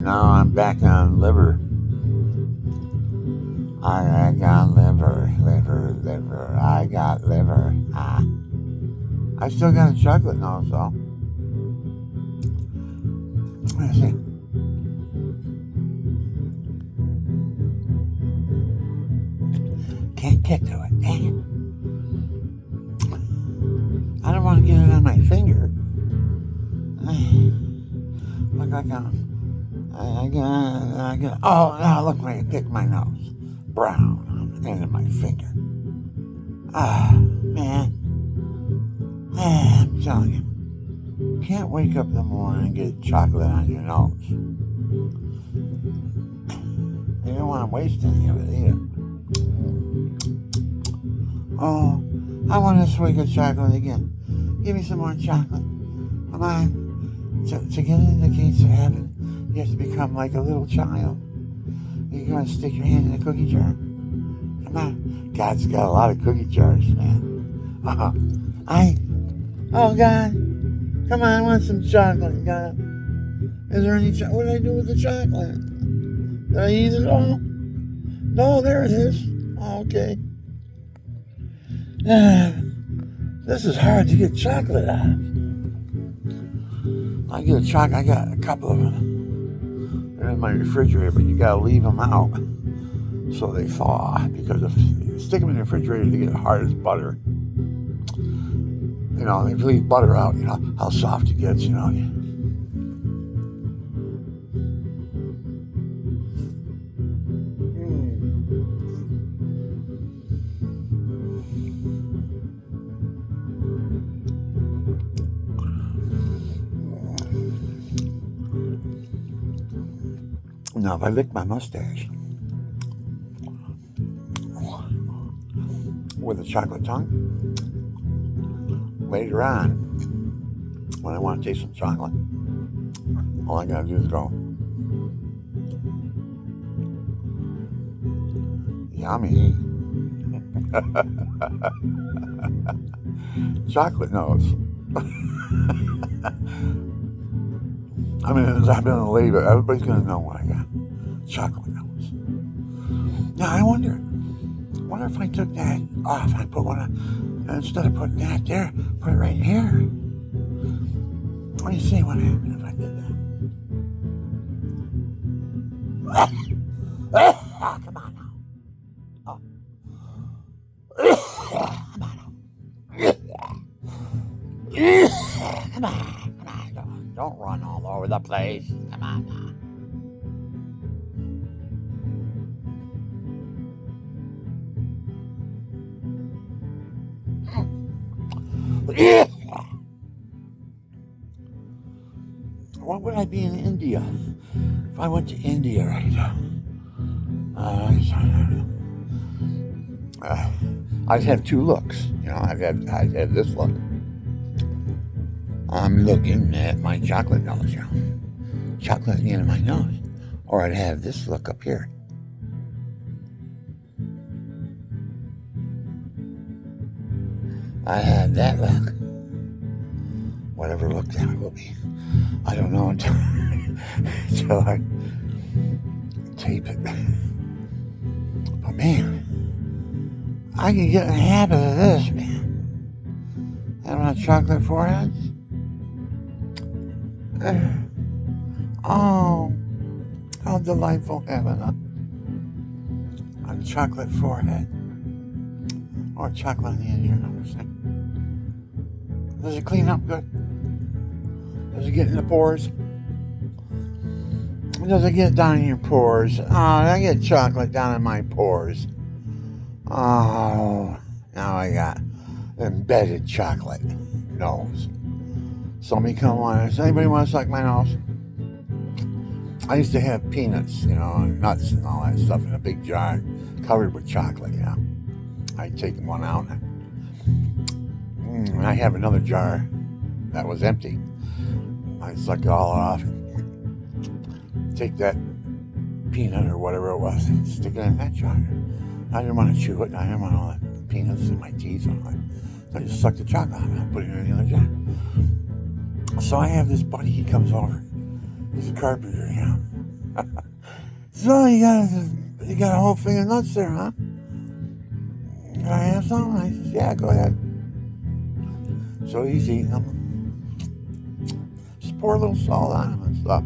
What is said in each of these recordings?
now I'm back on liver. I got liver. I got liver. I still got a chocolate nose, though. Let's see. Can't get to it. Dang it. I don't want to get it on my finger. Look like I got. Oh, now look like I picked my nose. Brown on the end of my finger. Man. I'm telling you. Can't wake up in the morning and get chocolate on your nose. You don't want to waste any of it either. Oh, I want this week of chocolate again. Give me some more chocolate. Come on. To get into the gates of heaven, you have to become like a little child. You're going to stick your hand in a cookie jar. Come on. God's got a lot of cookie jars, man. Oh, God. Come on, I want some chocolate, God. Is there any chocolate? What did I do with the chocolate? Did I eat it all? No, there it is. Oh, okay. This is hard to get chocolate out of. I got a couple of them. They're in my refrigerator, but you gotta leave them out so they thaw. Because if you stick them in the refrigerator, they get hard as butter. You know, if you leave butter out, you know how soft it gets, you know. Now, if I lick my mustache with a chocolate tongue, later on, when I want to taste some chocolate, all I gotta do is go, yummy. Chocolate nose. I mean, as I've been later, everybody's gonna know what I got. Chocolate nose. Now I wonder if I took that off, I put one on, and instead of putting that there, put it right here. What do you say? What happened if I did that? Come on now. Oh. Come on now. Come on. Don't run all over the place. Come on now. What would I be in India if I went to India right now? I'd have two looks. You know, I'd have this look. I'm looking at my chocolate nose, you know. Chocolate at the end of my nose. Or I'd have this look up here. I had that look. Whatever look that will be. I don't know until I tape it. But man, I can get in the habit of this, man. Having a chocolate forehead. Oh, how delightful having a chocolate forehead. Or chocolate on the end of your nose. Does it clean up good? Does it get in the pores? Does it get down in your pores? Oh, I get chocolate down in my pores. Oh, now I got embedded chocolate nose. Somebody come on. Does anybody want to suck my nose? I used to have peanuts, you know, and nuts and all that stuff in a big jar covered with chocolate, you know. I'd take one out and I have another jar that was empty. I'd suck it all off and take that peanut or whatever it was and stick it in that jar. I didn't want to chew it. I didn't want all the peanuts in my teeth and all that. So I just sucked the chocolate out and I put it in the other jar. So I have this buddy, he comes over. He's a carpenter, you know. So you got a whole thing of nuts there, huh? Can I have some? I says, yeah, go ahead. So he's eating them. Just pour a little salt on them and stuff.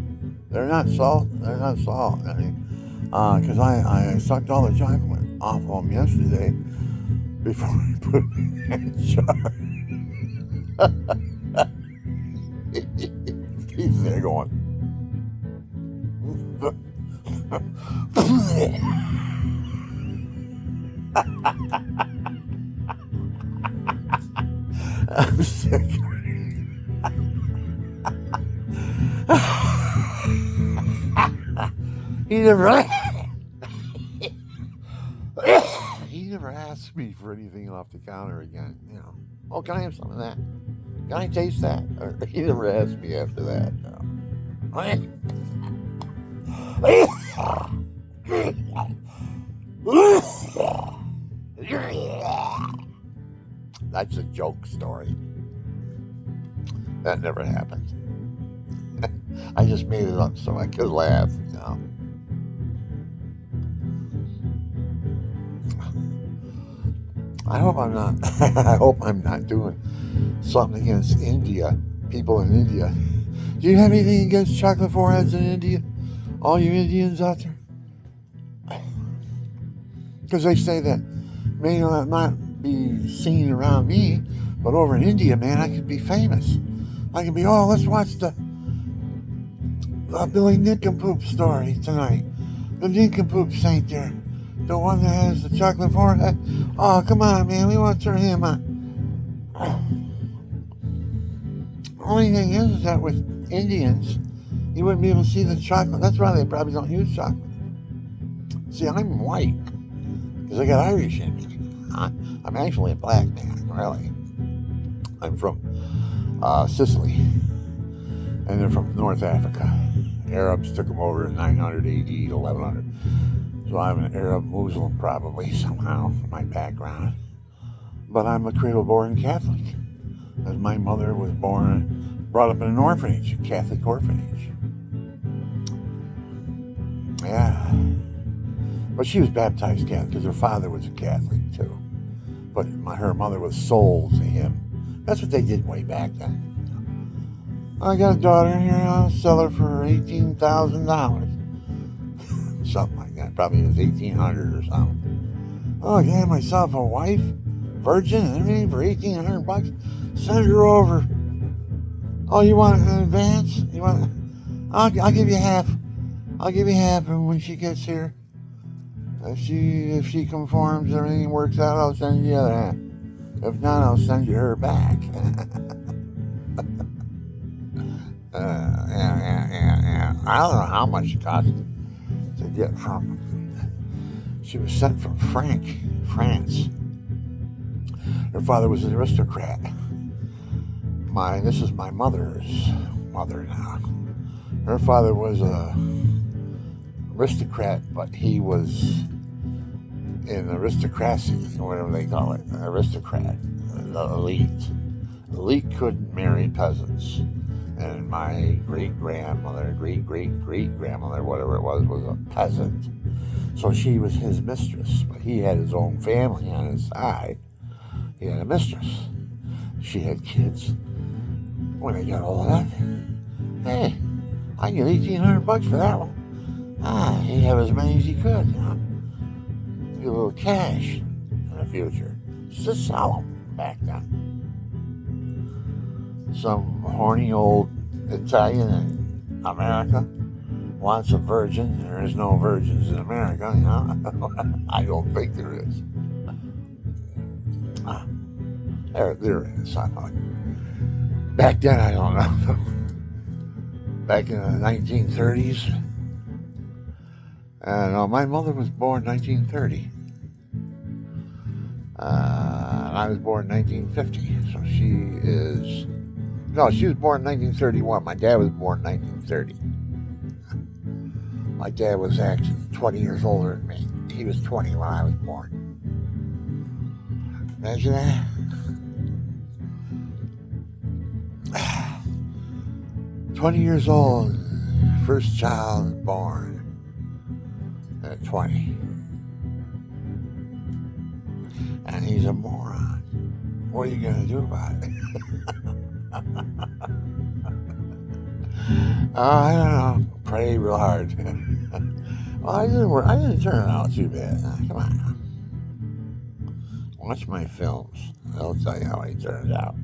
They're not salt. I mean, because I sucked all the chocolate off of them yesterday before I put them in the jar. He's there going. I'm sick. He never he never asked me for anything off the counter again. You know, oh, can I have some of that? Can I taste that? Or he never asked me after that. No. That's a joke story. That never happened. I just made it up so I could laugh, you know. I hope I'm not doing something against India, people in India. Do you have anything against chocolate foreheads in India? All you Indians out there? Because they say that may not be seen around me, but over in India, man, I could be famous. I could be, oh, let's watch the Billy Nincompoop story tonight. The Nincompoop Saint there. The one that has the chocolate forehead. Oh, come on, man, we want to turn him on. Only thing is that with Indians, you wouldn't be able to see the chocolate. That's why they probably don't use chocolate. See, I'm white because I got Irish in me. I'm actually a black man, really. I'm from Sicily, and they're from North Africa. Arabs took them over in 900 AD, 1100. So I'm an Arab Muslim, probably, somehow, from my background. But I'm a cradle-born Catholic, as my mother was brought up in an orphanage, a Catholic orphanage. Yeah. But she was baptized Catholic because her father was a Catholic, too. But her mother was sold to him. That's what they did way back then. I got a daughter here, I'll sell her for $18,000. Something like that. Probably was $1,800 or something. Oh, I got myself a wife, virgin and everything for $1,800. Send her over. Oh, you want an advance? You want? I'll give you half. I'll give you half, and when she gets here, if she conforms, everything works out, I'll send you the other half. If not, I'll send you her back. Yeah. I don't know how much it cost to get from. She was sent from France. Her father was an aristocrat. This is my mother's mother now. Her father was a aristocrat, but he was in aristocracy, or whatever they call it, an aristocrat, the elite. Elite couldn't marry peasants. And my great-grandmother, great-great-great-grandmother, whatever it was a peasant. So she was his mistress, but he had his own family on his side. He had a mistress. She had kids. When they got old enough, hey, I can get $1,800 for that one. He'd have as many as he could, you know. Get a little cash in the future. Just to sell them back then. Some horny old Italian in America wants a virgin. There is no virgins in America, you know. I don't think there is. There is. Back then, I don't know. Back in the 1930s. No, my mother was born 1930. I was born 1950, so she was born in 1931. My dad was born in 1930. My dad was actually 20 years older than me. He was 20 when I was born. Imagine that. 20 years old, first child born. 20. And he's a moron. What are you going to do about it? I don't know. Pray real hard. Well, I didn't turn out too bad. Come on. Watch my films. They'll tell you how I turned out.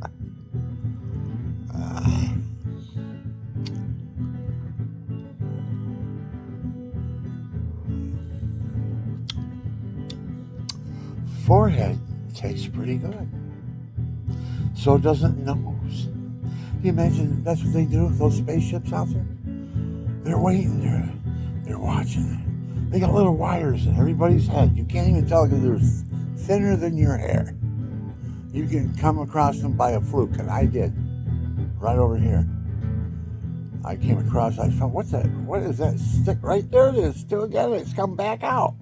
Forehead tastes pretty good. So doesn't nose. Can you imagine that's what they do with those spaceships out there? They're waiting there. They're watching. They got little wires in everybody's head. You can't even tell because they're thinner than your hair. You can come across them by a fluke, and I did. Right over here. I came across, I thought, what is that stick right there? It's still together. It's come back out.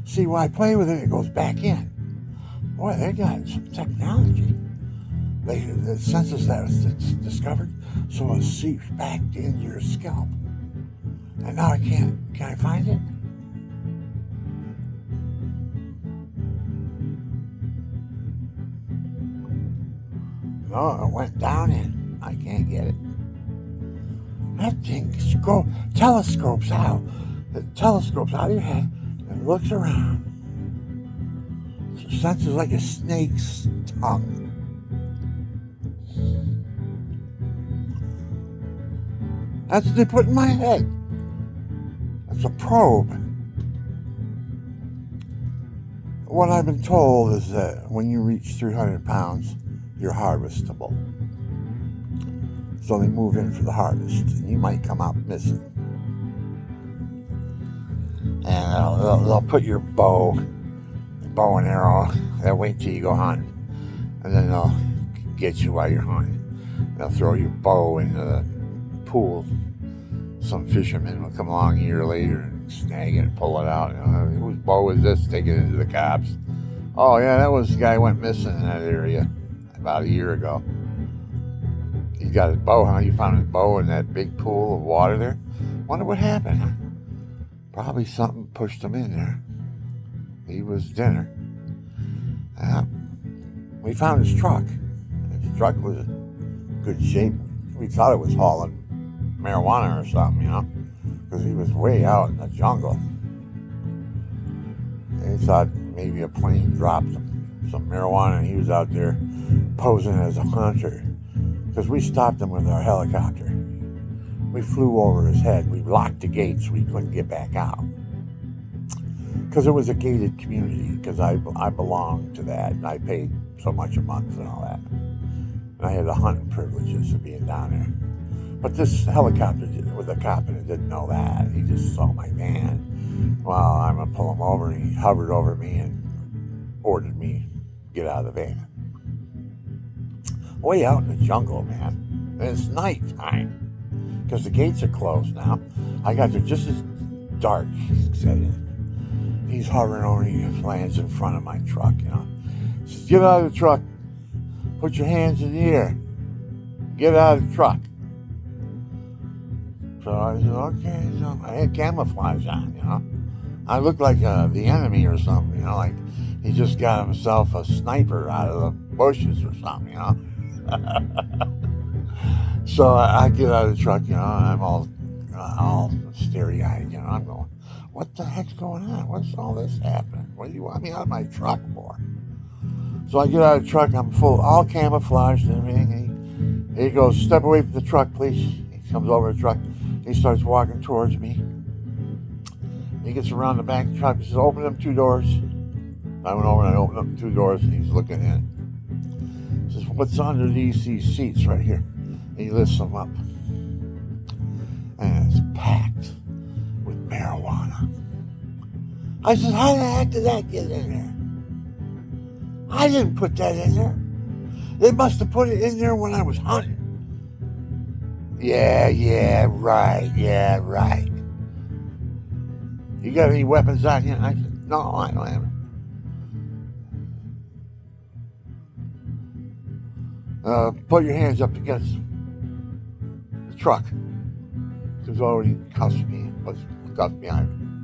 See, when I play with it goes back in. Boy, they got some technology. The senses that it's discovered, so it seeps back into your scalp. And now I can't. Can I find it? No, it went down in. I can't get it. That thing telescopes out. It telescopes out of your head and looks around. It senses like a snake's tongue. That's what they put in my head. That's a probe. What I've been told is that when you reach 300 pounds, you're harvestable. So they move in for the harvest, and you might come out missing. And they'll put your bow and arrow. They'll wait till you go hunting, and then they'll get you while you're hunting. They'll throw your bow into the pool. Some fishermen will come along a year later and snag it and pull it out. Whose bow is this? Take it into the cops. Oh yeah, that was the guy who went missing in that area about a year ago. He got his bow, huh? You found his bow in that big pool of water there? Wonder what happened, huh? Probably something pushed him in there. He was dinner. We found his truck. His truck was in good shape. We thought it was hauling marijuana or something, because he was way out in the jungle. He thought maybe a plane dropped some marijuana and he was out there posing as a hunter. Because we stopped him with our helicopter. We flew over his head. We locked the gates. We couldn't get back out. Because it was a gated community. Because I belonged to that. And I paid so much a month and all that. And I had the hunting privileges of being down there. But this helicopter with the cop in it didn't know that. He just saw my van. Well, I'm going to pull him over. And he hovered over me and ordered me to get out of the van. Way out in the jungle, man. And it's nighttime. Because the gates are closed now. I got there just as dark, he said. He's hovering over me and lands in front of my truck, He says, get out of the truck. Put your hands in the air. Get out of the truck. So I said, okay. So I had camouflage on, I looked like the enemy or something, like he just got himself a sniper out of the bushes or something, So I get out of the truck, I'm all starry-eyed, I'm going, what the heck's going on? What's all this happening? What do you want me out of my truck for? So I get out of the truck, I'm all camouflaged and everything. He goes, step away from the truck, please. He comes over the truck. He starts walking towards me. He gets around the back of the truck. He says, open them 2 doors. I went over and I opened up 2 doors and he's looking in. He says, what's under these seats right here? And he lifts them up. And it's packed with marijuana. I said, how the heck did that get in there? I didn't put that in there. They must have put it in there when I was hunting. Yeah, right. You got any weapons on you? I said, no, I don't have it. Put your hands up against the truck. There's already cuffs behind me.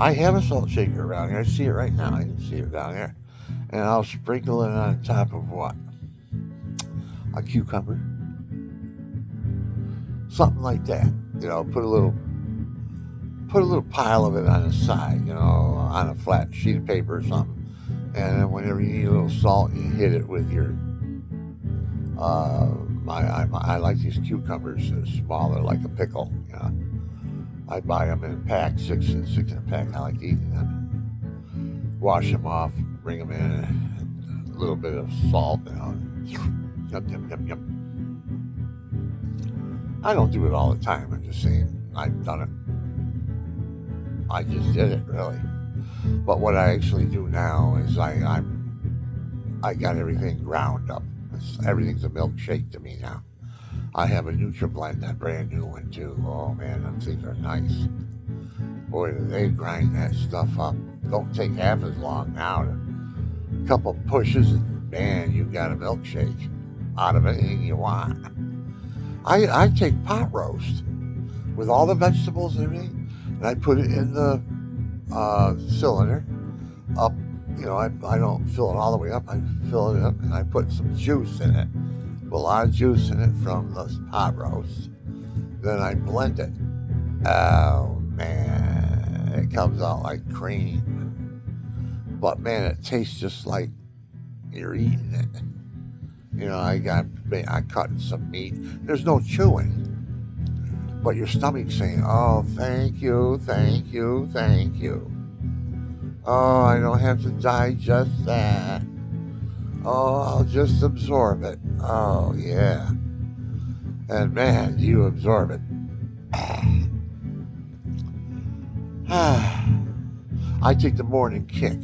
I have a salt shaker around here. I see it right now. I can see it down here. And I'll sprinkle it on top of what? A cucumber. Something like that. Put a little pile of it on the side, on a flat sheet of paper or something. And then whenever you need a little salt, you hit it with your, I like these cucumbers small. They're like a pickle, I buy them in packs, six in a pack. I like eating them. Wash them off, bring them in, a little bit of salt, Yum, yum, yum, yum. I don't do it all the time. I'm just saying I've done it. I just did it, really. But what I actually do now is I got everything ground up. Everything's a milkshake to me now. I have a NutriBlend, that brand new one too. Oh man, them things are nice. Boy, do they grind that stuff up. Don't take half as long now. A couple pushes and man, you got a milkshake out of anything you want. I take pot roast with all the vegetables and everything, and I put it in the cylinder up. I don't fill it all the way up. I fill it up and I put some juice in it. A lot of juice in it from the pot roast. Then I blend it. Oh man, it comes out like cream. But man, it tastes just like you're eating it. I cut some meat. There's no chewing. But your stomach's saying, oh, thank you, thank you, thank you. Oh, I don't have to digest that. Oh, I'll just absorb it. Oh, yeah. And man, you absorb it. I take the morning kick.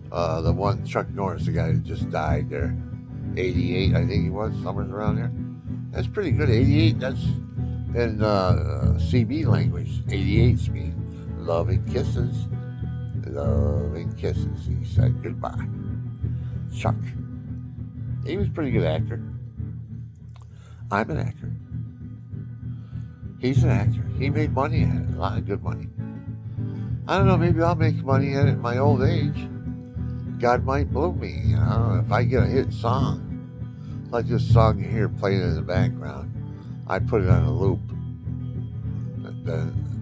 The one, Chuck Norris, the guy that just died there. 88, I think he was, somewhere around there. That's pretty good. 88, that's in CB language. 88's mean loving kisses. Loving kisses. He said goodbye. Chuck. He was a pretty good actor. I'm an actor. He's an actor. He made money at it, a lot of good money. I don't know, maybe I'll make money at it in my old age. God might blow me, if I get a hit song. Like this song you hear playing in the background. I put it on a loop. Dun,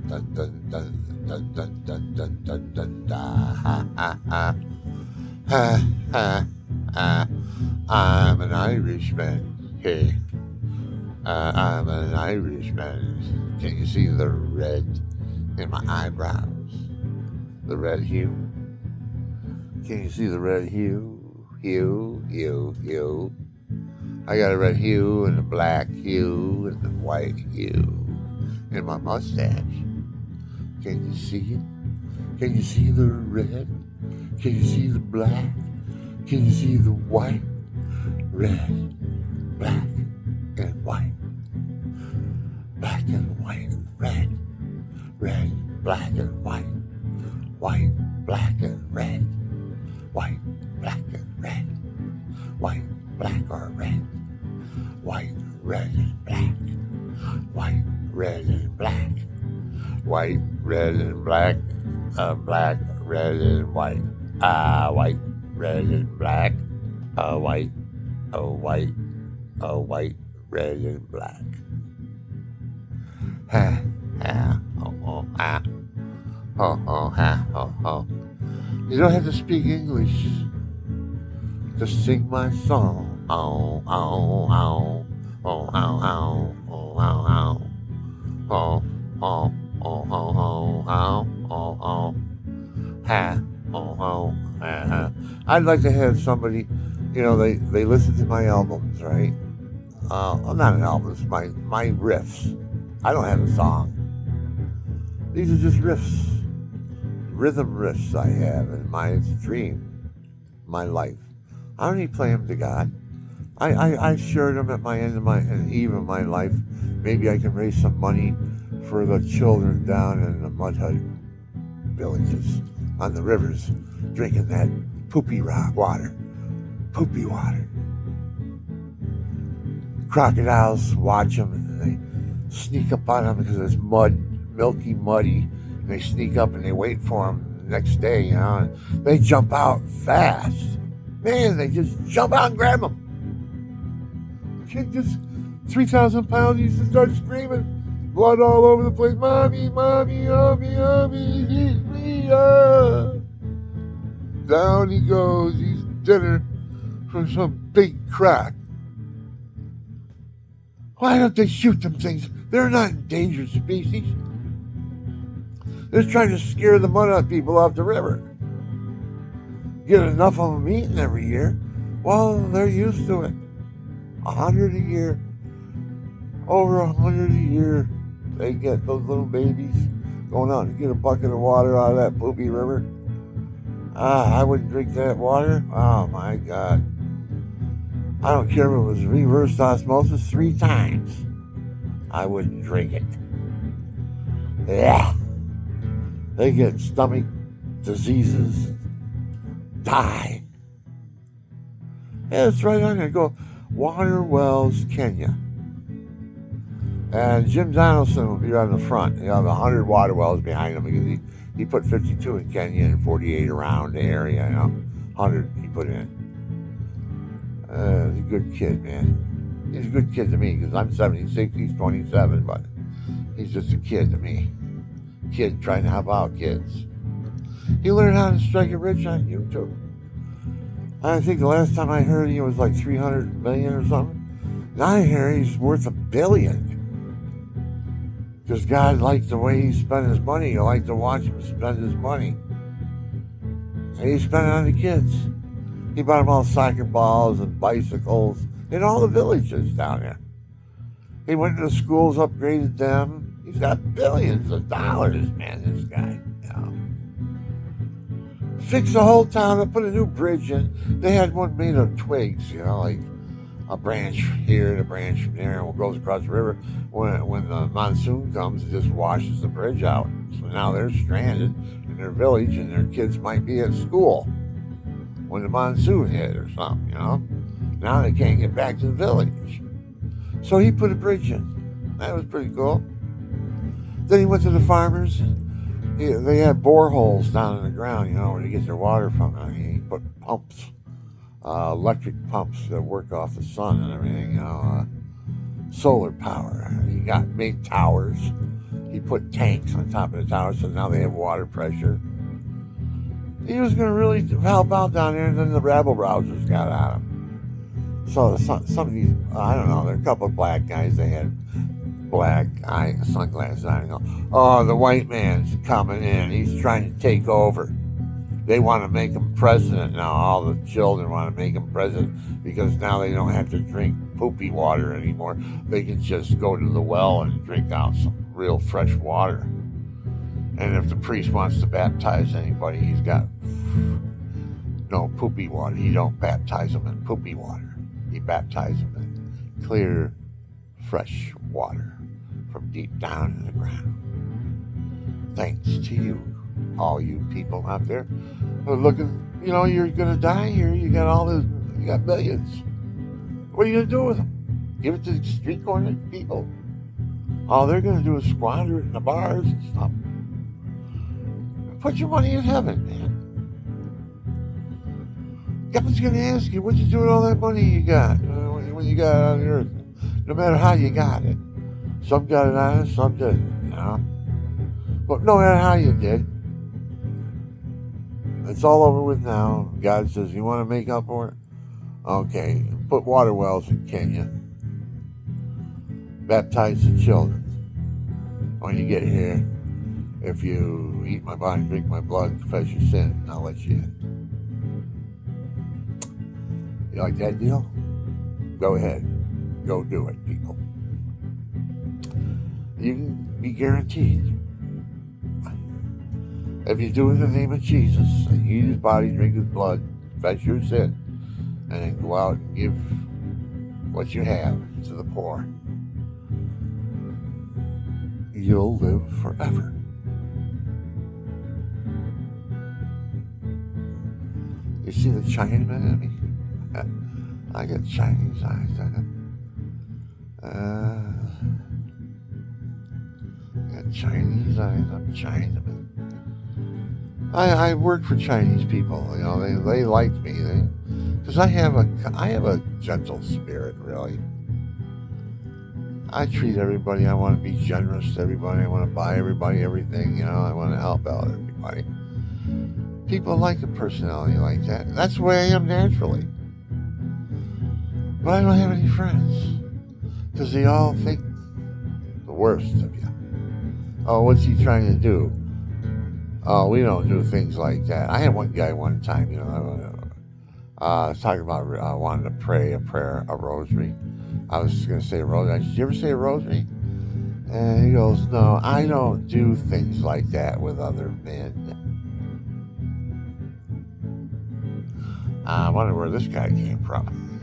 dun, dun, dun, dun, dun, dun, dun, dun, dun, dun, da, ha, ha, ha. Ha, ha, ha. I'm an Irishman. Hey. I'm an Irishman. Can you see the red in my eyebrows? The red hue? Can you see the red hue? Hue. I got a red hue and a black hue and a white hue in my mustache. Can you see it? Can you see the red? Can you see the black? Can you see the white? Red, black, and white. Black and white, red. Red, black, and white. White, black, and red. White, black, and red. White, black, or red. White, red, and black. White, red, and black. White, red, and black. Black, red, and white. White, red, and black. White, white, red, and black. Ha, ha, ho, ha. Ho, ha, ho. You don't have to speak English. Just sing my song. Oh, oh, oh. Oh, oh, oh. Oh, oh, oh. Oh, oh, oh, oh, oh, oh, oh. Ha, oh, oh, ha. I'd like to have somebody, they listen to my albums, right? Not an albums, my riffs. I don't have a song. These are just riffs. Rhythm riffs I have in my dream, my life. I don't need to play them to God. I shared them at my end of my eve of my life. Maybe I can raise some money for the children down in the mud hut villages on the rivers, drinking that poopy water. Poopy water. Crocodiles watch them and they sneak up on them because it's mud, milky, muddy, They sneak up and they wait for him the next day, you know, and they jump out fast. Man, they just jump out and grab him. The kid just 3,000 pounds, he used to start screaming, blood all over the place. Mommy, mommy, mommy, mommy, eat me up. Down he goes, he's dinner from some big crack. Why don't they shoot them things? They're not endangered species. They're trying to scare the mud out of people off the river. Get enough of them eating every year. Well, they're used to it. 100 a year. Over 100 a year. They get those little babies going out and get a bucket of water out of that poopy river. I wouldn't drink that water. Oh my God. I don't care if it was reverse osmosis 3 times. I wouldn't drink it. Yeah. They get stomach diseases. Die. Yeah, it's right on there. Go Water Wells, Kenya. And Jim Donaldson will be on the front. He'll have 100 water wells behind him because he put 52 in Kenya and 48 around the area, you know. 100 he put in. He's a good kid, man. He's a good kid to me because I'm 76, he's 27, but he's just a kid to me. Kid trying to help out kids. He learned how to strike it rich on YouTube. I think the last time I heard he was like 300 million or something. Now I hear he's worth $1 billion. Because God liked the way he spent his money. You like to watch him spend his money. And he spent it on the kids. He bought them all soccer balls and bicycles in all the villages down there. He went to the schools, upgraded them. He's got billions of dollars, man, this guy. You know. Fixed the whole town and put a new bridge in. They had one made of twigs, you know, like a branch here and a branch from there, and it goes across the river. When the monsoon comes, it just washes the bridge out. So now they're stranded in their village, and their kids might be at school when the monsoon hit or something, you know. Now they can't get back to the village. So he put a bridge in. That was pretty cool. Then he went to the farmers. They had boreholes down in the ground, you know, where they get their water from. And he put pumps, electric pumps that work off the sun and everything, you know, solar power. He made towers. He put tanks on top of the towers, so now they have water pressure. He was going to really help out down there, and then the rabble-rousers got at him. So some of these, I don't know, there are a couple of black guys. They had black sunglasses on and go, oh, the white man's coming in. He's trying to take over. They want to make him president now. All the children want to make him president because now they don't have to drink poopy water anymore. They can just go to the well and drink out some real fresh water. And if the priest wants to baptize anybody, he's got no poopy water. He don't baptize them in poopy water. He baptizes them in clear, fresh water from deep down in the ground. Thanks to you, all you people out there who are looking, you know, you're going to die here. You got millions. What are you going to do with them? Give it to the street corner people? All they're going to do is squander it in the bars and stuff. Put your money in heaven, man. God's going to ask you, what you do with all that money you got, when you got it on the earth? No matter how you got it. Some got it honest, some didn't, you know. But no matter how you did, it's all over with now. God says, you want to make up for it? Okay, put water wells in Kenya. Baptize the children. When you get here, if you eat my body, drink my blood, confess your sin, I'll let you in. You like that deal? Go ahead. Go do it, people. You can be guaranteed. If you do it in the name of Jesus, and you eat his body, drink his blood, confess your sin, and then go out and give what you have to the poor, you'll live forever. You see the Chinaman in me? I got Chinese eyes. I got Chinese eyes. I'm Chinaman. I work for Chinese people. You know, they like me because I have a gentle spirit. Really, I treat everybody. I want to be generous to everybody. I want to buy everybody everything. You know, I want to help out everybody. People like a personality like that. That's the way I am naturally. But I don't have any friends because they all think the worst of you. Oh, what's he trying to do? Oh, we don't do things like that. I had one guy one time, you know, talking about wanting to pray a prayer, a rosary. I was going to say a rosary. Did you ever say a rosary? And he goes, no, I don't do things like that with other men. I wonder where this guy came from.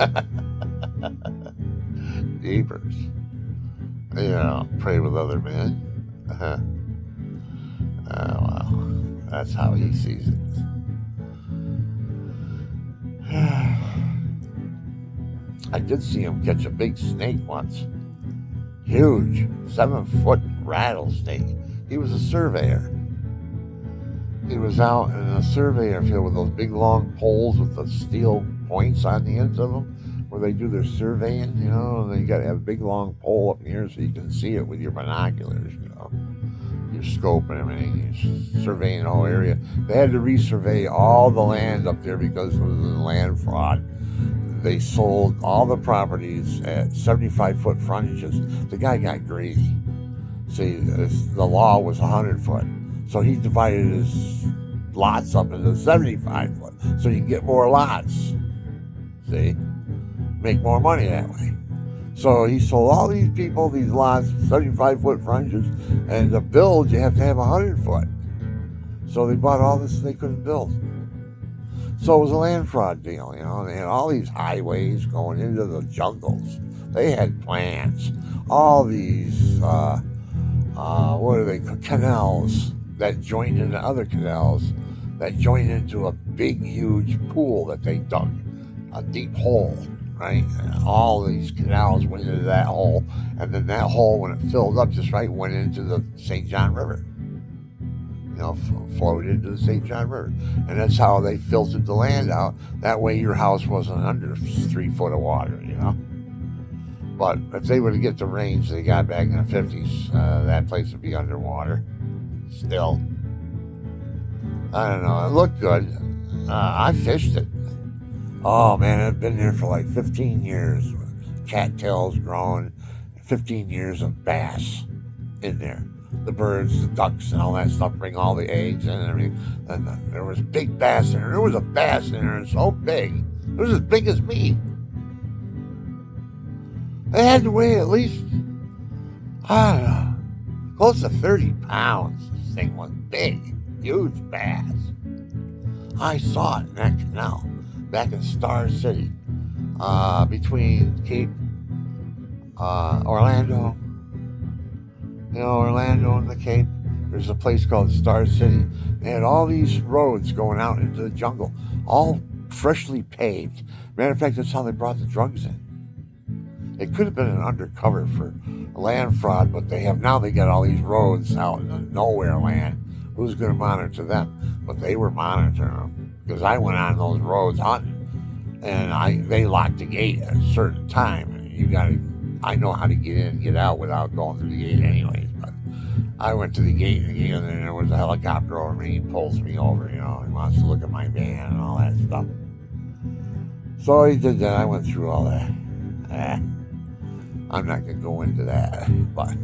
Jeepers. You know, pray with other men. Well, that's how he sees it. I did see him catch a big snake once. Huge, 7-foot rattlesnake. He was a surveyor. He was out in a surveyor field with those big long poles with the steel points on the ends of them, where they do their surveying, you know, and then you got to have a big long pole up here so you can see it with your binoculars, you know, your scope and everything. You're surveying the whole area. They had to resurvey all the land up there because it was a land fraud. They sold all the properties at 75-foot frontages. The guy got greedy. See, the law was 100-foot. So he divided his lots up into 75-foot so you can get more lots. See? Make more money that way. So he sold all these people these lots, 75-foot frontages, and to build you have to have 100-foot. So they bought all this they couldn't build. So it was a land fraud deal, you know. They had all these highways going into the jungles. They had plans. All these, what are they, canals that joined into other canals that joined into a big, huge pool that they dug, a deep hole, right? And all these canals went into that hole, and then that hole, when it filled up just right, went into the St. John River. You know, flowed into the St. John River. And that's how they filtered the land out. That way your house wasn't under 3 foot of water, you know. But if they were to get the rains they got back in the 50s, that place would be underwater. Still. I don't know. It looked good. I fished it. Oh, man, I've been there for like 15 years. Cattails growing. 15 years of bass in there. The birds, the ducks, and all that stuff bring all the eggs and everything. And there was big bass in there. There was a bass in there so big. It was as big as me. They had to weigh at least, I don't know, close to 30 pounds. This thing was big, huge bass. I saw it in that canal back in Star City, between Cape Orlando. You know, Orlando and the Cape, there's a place called Star City. They had all these roads going out into the jungle, all freshly paved. Matter of fact, that's how they brought the drugs in. It could have been an undercover for land fraud, but they got all these roads out in the nowhere land. Who's going to monitor them? But they were monitoring them, because I went on those roads hunting, and they locked the gate at a certain time. I know how to get in and get out without going through the gate anyways, but I went to the gate, and then there was a helicopter over me. He pulls me over, you know, he wants to look at my van and all that stuff. So he did that. I went through all that. I'm not going to go into that, but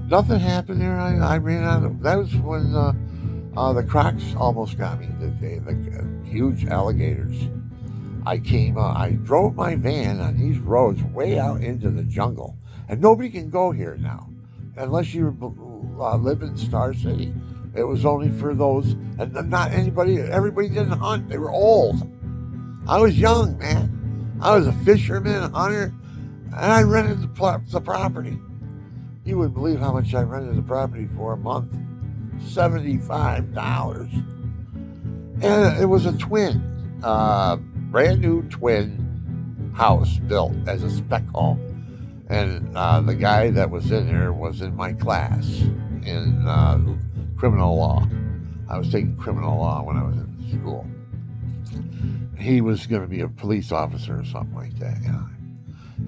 nothing happened there. I ran out of, that was when the crocs almost got me, the huge alligators. I drove my van on these roads way out into the jungle, and nobody can go here now, unless you live in Star City. It was only for those, and not anybody, everybody didn't hunt. They were old. I was young, man. I was a fisherman, hunter, and I rented the property. You wouldn't believe how much I rented the property for a month. $75. And it was a twin, brand new twin house built as a spec home. And the guy that was in there was in my class in criminal law. I was taking criminal law when I was in school. He was going to be a police officer or something like that.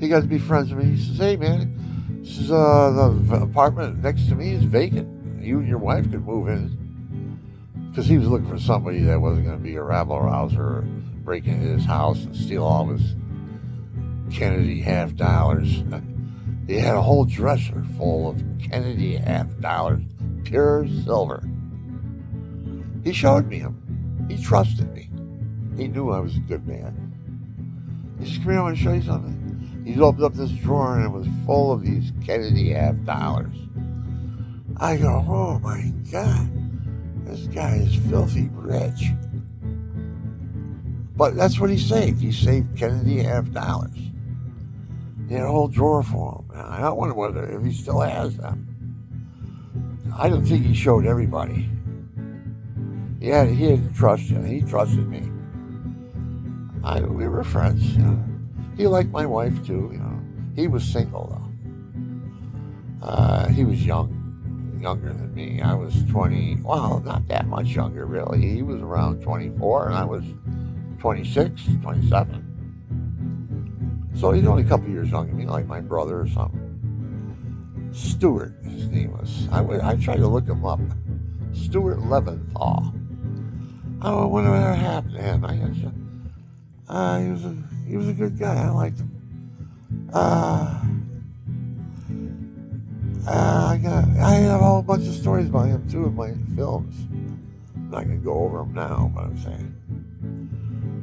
He got to be friends with me. He says, "Hey, man, this is the apartment next to me is vacant. You and your wife could move in." Because he was looking for somebody that wasn't going to be a rabble-rouser or break into his house and steal all of his Kennedy half-dollars. He had a whole dresser full of Kennedy half-dollars, pure silver. He showed me them. He trusted me. He knew I was a good man. He said, "Come here, I want to show you something." He opened up this drawer and it was full of these Kennedy half-dollars. I go, "Oh my God, this guy is filthy rich." But that's what he saved. He saved Kennedy half-dollars. He had a whole drawer for them. And I wonder whether if he still has them. I don't think he showed everybody. He had to trust you. He trusted me. We were friends. He liked my wife too. He was single though. He was younger than me. I was 20. Well, not that much younger really. He was around 24, and I was 26, 27. So he's only a couple years younger than me, like my brother or something. Stuart, his name was. I tried to look him up. Stuart Leventhal. I wonder what happened to him. I guess he was a good guy. I liked him. I have a whole bunch of stories about him too in my films. I'm not gonna go over them now, but I'm saying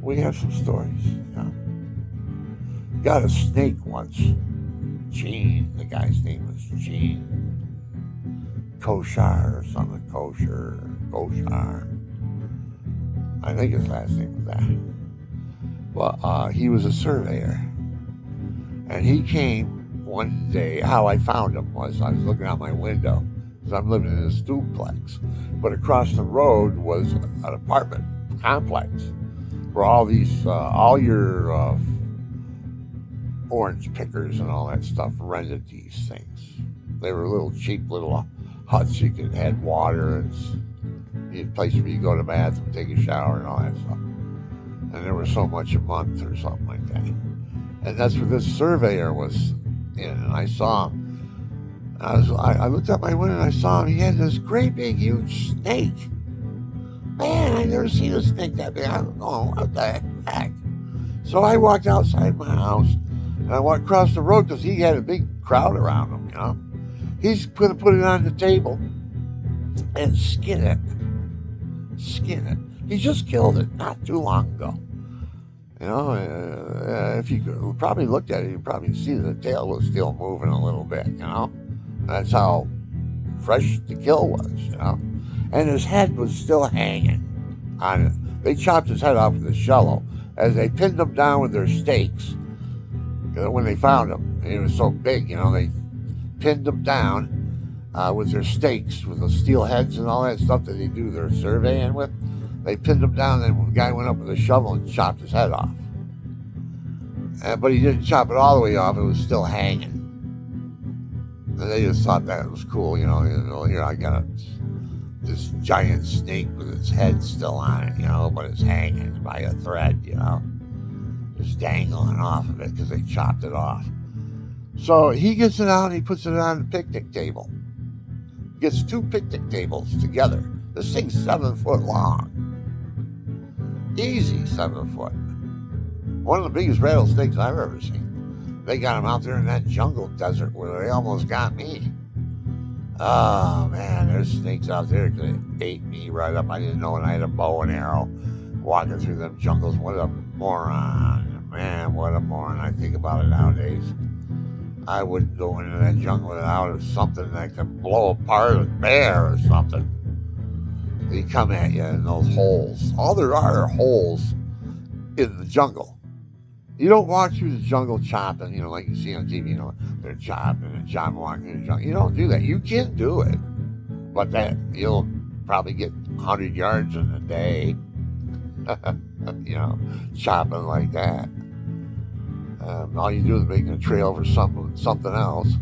we have some stories. Got a snake once. Gene, the guy's name was Gene Koshar or something. Koshar. I think his last name was that. Well, he was a surveyor. And he came one day. How I found him was I was looking out my window because I'm living in a duplex. But across the road was an apartment complex where all your orange pickers and all that stuff rented these things. They were little cheap little huts. You could had water and you had a place where you go to the bathroom, take a shower and all that stuff. And there was so much a month or something like that. And that's where this surveyor was in. And I saw him. I looked out my window and I saw him. He had this great big huge snake. Man, I never seen a snake that big. I don't know what the heck. So I walked outside my house and I walked across the road because he had a big crowd around him, He's going to put it on the table and skin it. He just killed it not too long ago. If you probably looked at it, you'd probably see the tail was still moving a little bit, That's how fresh the kill was, And his head was still hanging on it. They chopped his head off with a shovel as they pinned him down with their stakes. When they found him, he was so big, they pinned him down with their stakes, with the steel heads and all that stuff that they do their surveying with. They pinned him down, and the guy went up with a shovel and chopped his head off. But he didn't chop it all the way off; it was still hanging. And they just thought that was cool, Here I got this giant snake with its head still on it, but it's hanging by a thread, just dangling off of it because they chopped it off. So he gets it out and he puts it on the picnic table. Gets two picnic tables together. This thing's 7 foot long. Easy 7 foot. One of the biggest rattlesnakes I've ever seen. They got them out there in that jungle desert where they almost got me. Oh man, there's snakes out there that ate me right up. I didn't know when I had a bow and arrow walking through them jungles. What a moron. Man, what a moron. I think about it nowadays. I wouldn't go into that jungle without something that could blow apart a bear or something. They come at you in those holes. All there are holes in the jungle. You don't walk through the jungle chopping, like you see on TV, they're chopping and walking through the jungle. You don't do that. You can do it. But that you'll probably get 100 yards in a day, chopping like that. All you do is make a trail for something else.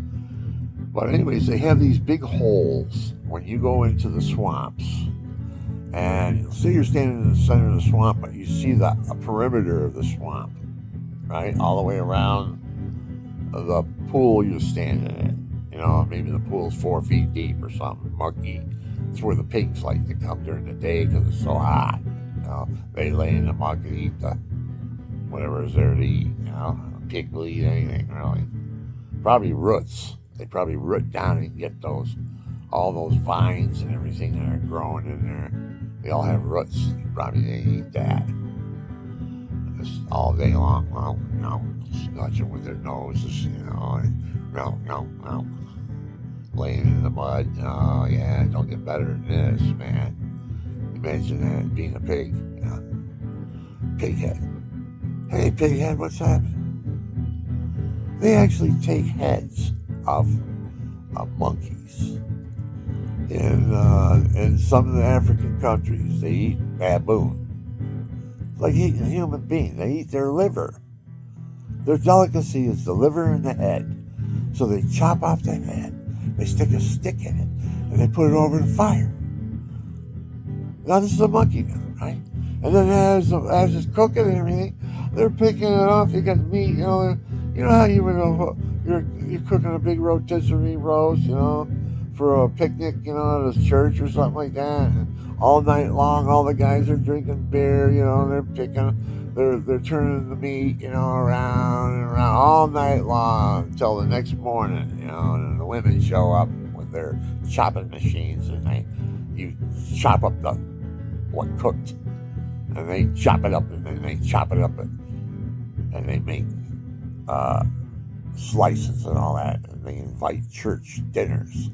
But anyways, they have these big holes when you go into the swamps. And say you're standing in the center of the swamp, but you see a perimeter of the swamp, right? All the way around the pool you're standing in. Maybe the pool's 4 feet deep or something, muggy. It's where the pigs like to come during the day because it's so hot. They lay in the mug and eat whatever is there to eat. Pig will eat anything, really. Probably roots. They probably root down and get all those vines and everything that are growing in there. They all have roots. They eat that. Just all day long. Nudging with their noses, laying in the mud. Oh, yeah, don't get better than this, man. Imagine that, being a pig. Pighead. Hey, pighead, what's happening? They actually take heads of monkeys. In some of the African countries, they eat baboon. It's like eating a human being. They eat their liver. Their delicacy is the liver and the head. So they chop off the head, they stick a stick in it, and they put it over the fire. Now this is a monkey now, right? And then as it's cooking and everything, they're picking it off. You got meat, how you would you're cooking a big rotisserie roast, for a picnic, at a church or something like that. And all night long, all the guys are drinking beer, they're picking. They're turning the meat, around and around all night long until the next morning, and the women show up with their chopping machines, and you chop up what cooked, and they chop it up, and then they chop it up, and they make slices and all that, and they invite church dinners.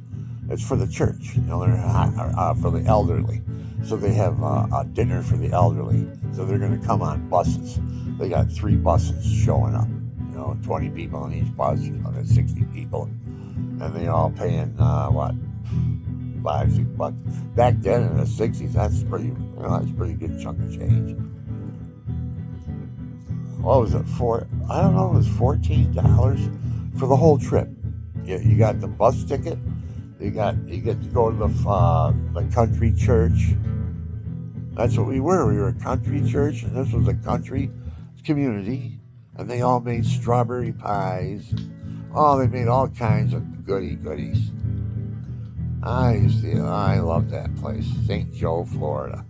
It's for the church, they're for the elderly. So they have a dinner for the elderly. So they're going to come on buses. They got 3 buses showing up. 20 people on each bus. That's 60 people, and they all paying $5, $6. Back then in the '60s, that's pretty good chunk of change. What was it for? I don't know. It was $14 for the whole trip. You got the bus ticket. You get to go to the country church. That's what we were. We were a country church, and this was a country community. And they all made strawberry pies. Oh, they made all kinds of goodies. I love that place, St. Joe, Florida.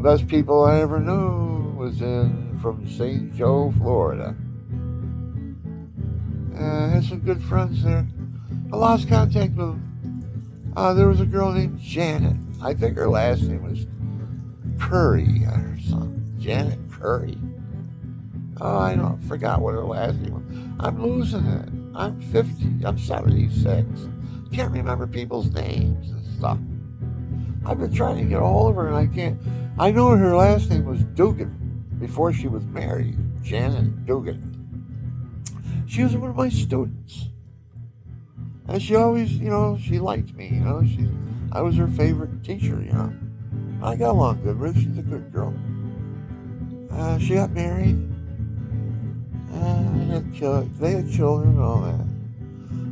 Best people I ever knew was from St. Joe, Florida. I had some good friends there. I lost contact with them. There was a girl named Janet. I think her last name was Curry or something. Janet Curry. Oh, I forgot what her last name was. I'm losing it. I'm 50. I'm 76. Can't remember people's names and stuff. I've been trying to get a hold of her, and I can't. I know her last name was Dugan before she was married. Janet Dugan. She was one of my students. And she always, she liked me, I was her favorite teacher, I got along good with her. She's a good girl. She got married. They had children and all that.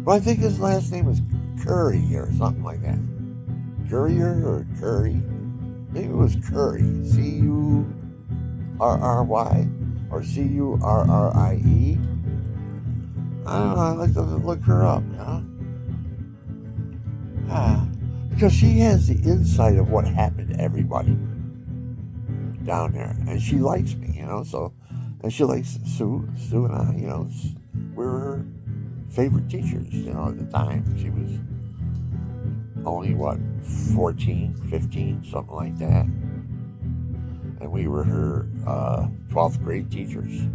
But I think his last name was Curry or something like that. Currier or Curry? Maybe it was Curry. Curry or Currie. I don't know. I'd like to look her up, because she has the insight of what happened to everybody down there, and she likes me, so, and she likes Sue and I, we were her favorite teachers, at the time. She was only, 14, 15, something like that, and we were her 12th grade teachers.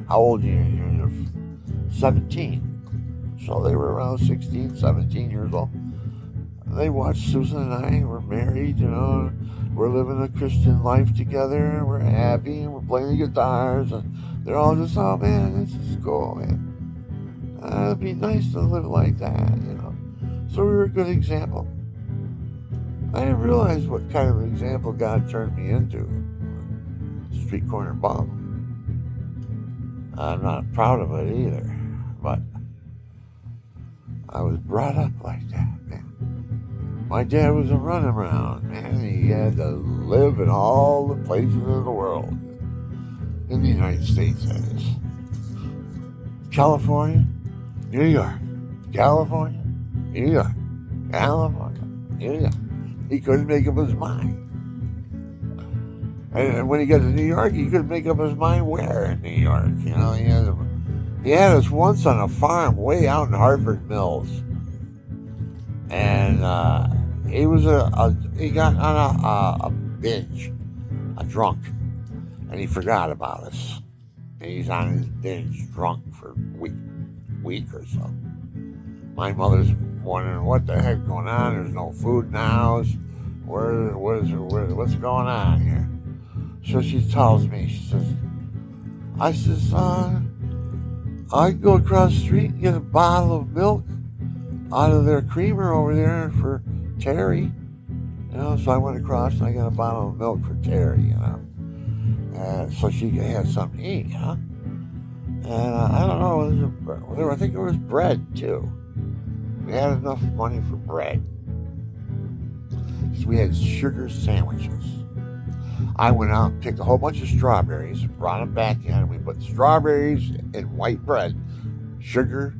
How old are you? You're 17. So they were around 16, 17 years old. They watched Susan and I. We're married, We're living a Christian life together. We're happy, and we're playing the guitars. And they're all just, oh, man, this is cool, man. It'd be nice to live like that, So we were a good example. I didn't realize what kind of example God turned me into. Street corner bum. I'm not proud of it either, but I was brought up like that, man. My dad was a runaround, man. He had to live in all the places of the world. In the United States, that is. California, New York. California, New York. California, New York. He couldn't make up his mind. And when he got to New York, he couldn't make up his mind where in New York. You know, he had us once on a farm way out in Hartford Mills. And he got on a binge, a drunk, and he forgot about us. And he's on his binge drunk for a week or so. My mother's wondering what the heck going on. There's no food in the house. What's going on here? So she tells me, I says, I can go across the street and get a bottle of milk out of their creamer over there for Terry. You know, so I went across and I got a bottle of milk for Terry, you know. So she could have something to eat, huh? And I don't know, I think it was bread too. We had enough money for bread. So we had sugar sandwiches. I went out and picked a whole bunch of strawberries, brought them back in, and we put strawberries in white bread. Sugared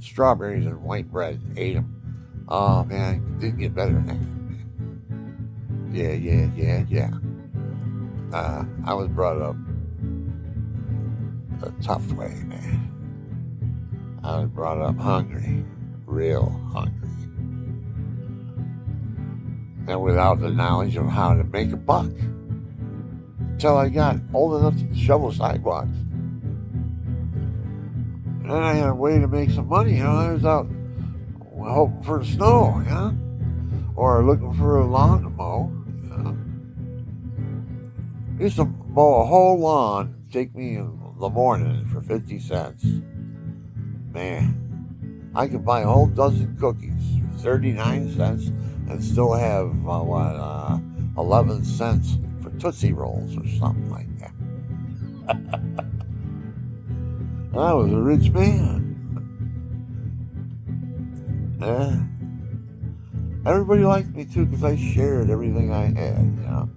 strawberries in white bread. Ate them. Oh, man, it didn't get better than that. Yeah. I was brought up a tough way, man. I was brought up hungry, real hungry. And without the knowledge of how to make a buck. Until I got old enough to shovel sidewalks. And then I had a way to make some money, you know. I was out hoping for the snow, you know. Or looking for a lawn to mow, you know. I used to mow a whole lawn, take me in the morning for 50 cents. Man, I could buy a whole dozen cookies for 39 cents and still have, 11 cents for Tootsie Rolls or something like that. I was a rich man. Everybody liked me too because I shared everything I had, you know.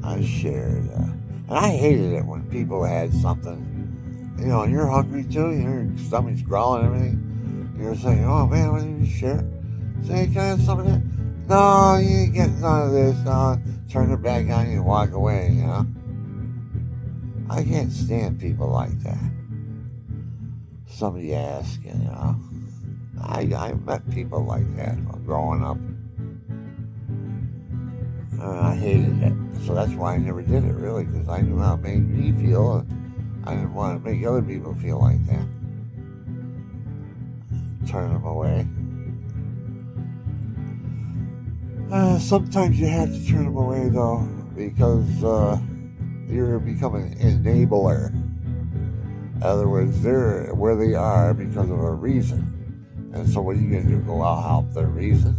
I shared. And I hated it when people had something, you know, and you're hungry too, your stomach's growling and everything. You're saying, oh man, why didn't you share? Say, can I have some of that? No, you ain't getting none of this. No, turn it back on you and walk away, you know. I can't stand people like that. Somebody asking, you know. I met people like that growing up. I hated it. So that's why I never did it, really, because I knew how it made me feel. I didn't want to make other people feel like that. Turn them away. Sometimes you have to turn them away, though, because you're becoming an enabler. In other words, they're where they are because of a reason. And so what are you going to do? Go out help their reason?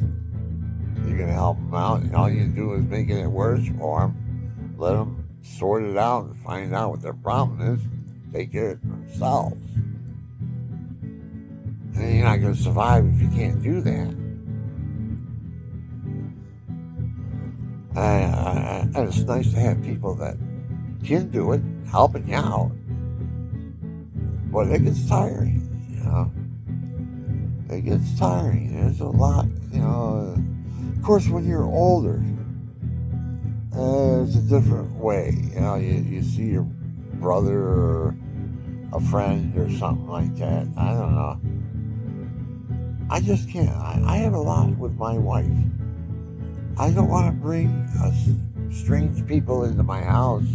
You're going to help them out, and all you do is making it worse for them. Let them sort it out and find out what their problem is. Take care of it themselves. And you're not going to survive if you can't do that. And it's nice to have people that can do it, helping you out. But it gets tiring, you know. It gets tiring. There's a lot, you know. Of course, when you're older, it's a different way. You know, you see your brother or a friend or something like that. I don't know. I just can't. I have a lot with my wife. I don't want to bring strange people into my house.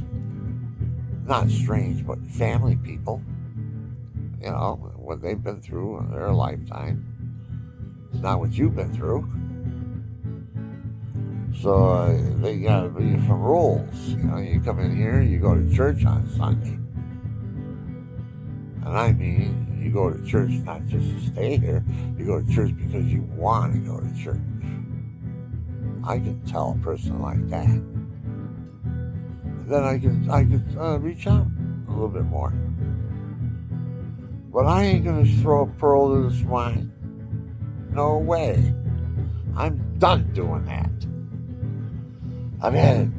Not strange, but family people. You know, what they've been through in their lifetime. It's not what you've been through. So they got to be some rules. You know, you come in here, you go to church on Sunday. And I mean, you go to church not just to stay here. You go to church because you want to go to church. I can tell a person like that. Then I can reach out a little bit more. But I ain't going to throw a pearl to the swine. No way. I'm done doing that. I've had it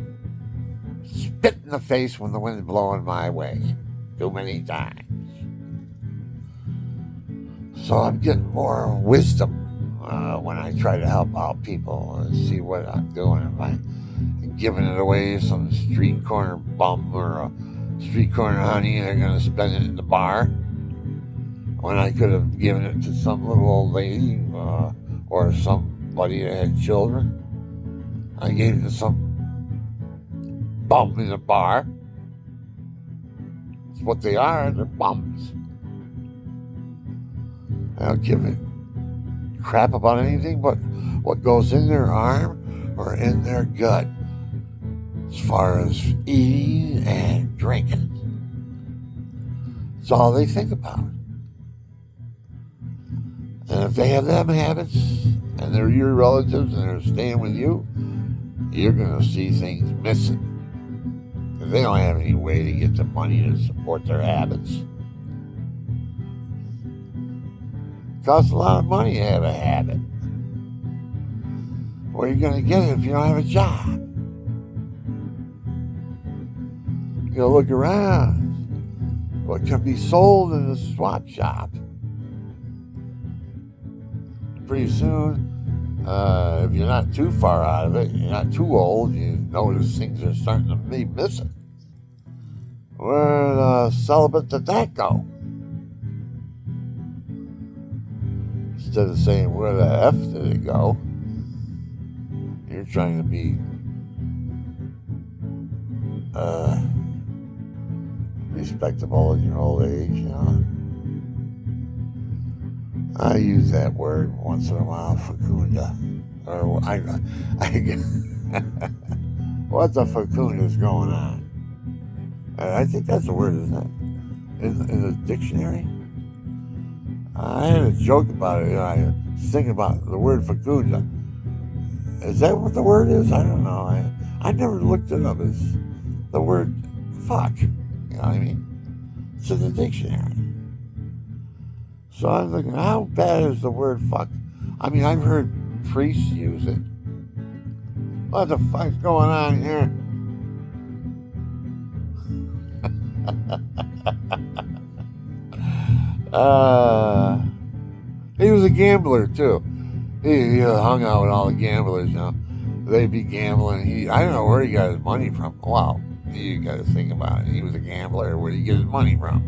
spit in the face when the wind's blowing my way too many times. So I'm getting more wisdom when I try to help out people and see what I'm doing. If I'm giving it away to some street corner bum or a street corner honey, and they're going to spend it in the bar, when I could have given it to some little old lady or somebody that had children. I gave it to some bum in a bar. It's what they are. They're bums. I don't give a crap about anything but what goes in their arm or in their gut as far as eating and drinking. It's all they think about. And if they have them habits and they're your relatives and they're staying with you, you're going to see things missing. If they don't have any way to get the money to support their habits. It costs a lot of money to have a habit. Where are you going to get it if you don't have a job? You gotta look around. What can be sold in the swap shop? Pretty soon, if you're not too far out of it, you're not too old, you notice things are starting to be missing. Where the celibate did that go? Instead of saying, where the F did it go? You're trying to be respectable in your old age, you know. I use that word once in a while, fecunda. Or what the fecunda is going on? I think that's the word, isn't it? In the dictionary. I had a joke about it. You know, I was thinking about the word fecunda. Is that what the word is? I don't know. I never looked it up as the word fuck. You know what I mean? It's in the dictionary. So I'm thinking, how bad is the word fuck? I mean, I've heard priests use it. What the fuck's going on here? He was a gambler too. He hung out with all the gamblers, you know. They'd be gambling. I don't know where he got his money from. Wow, you got to think about it. He was a gambler. Where did he get his money from?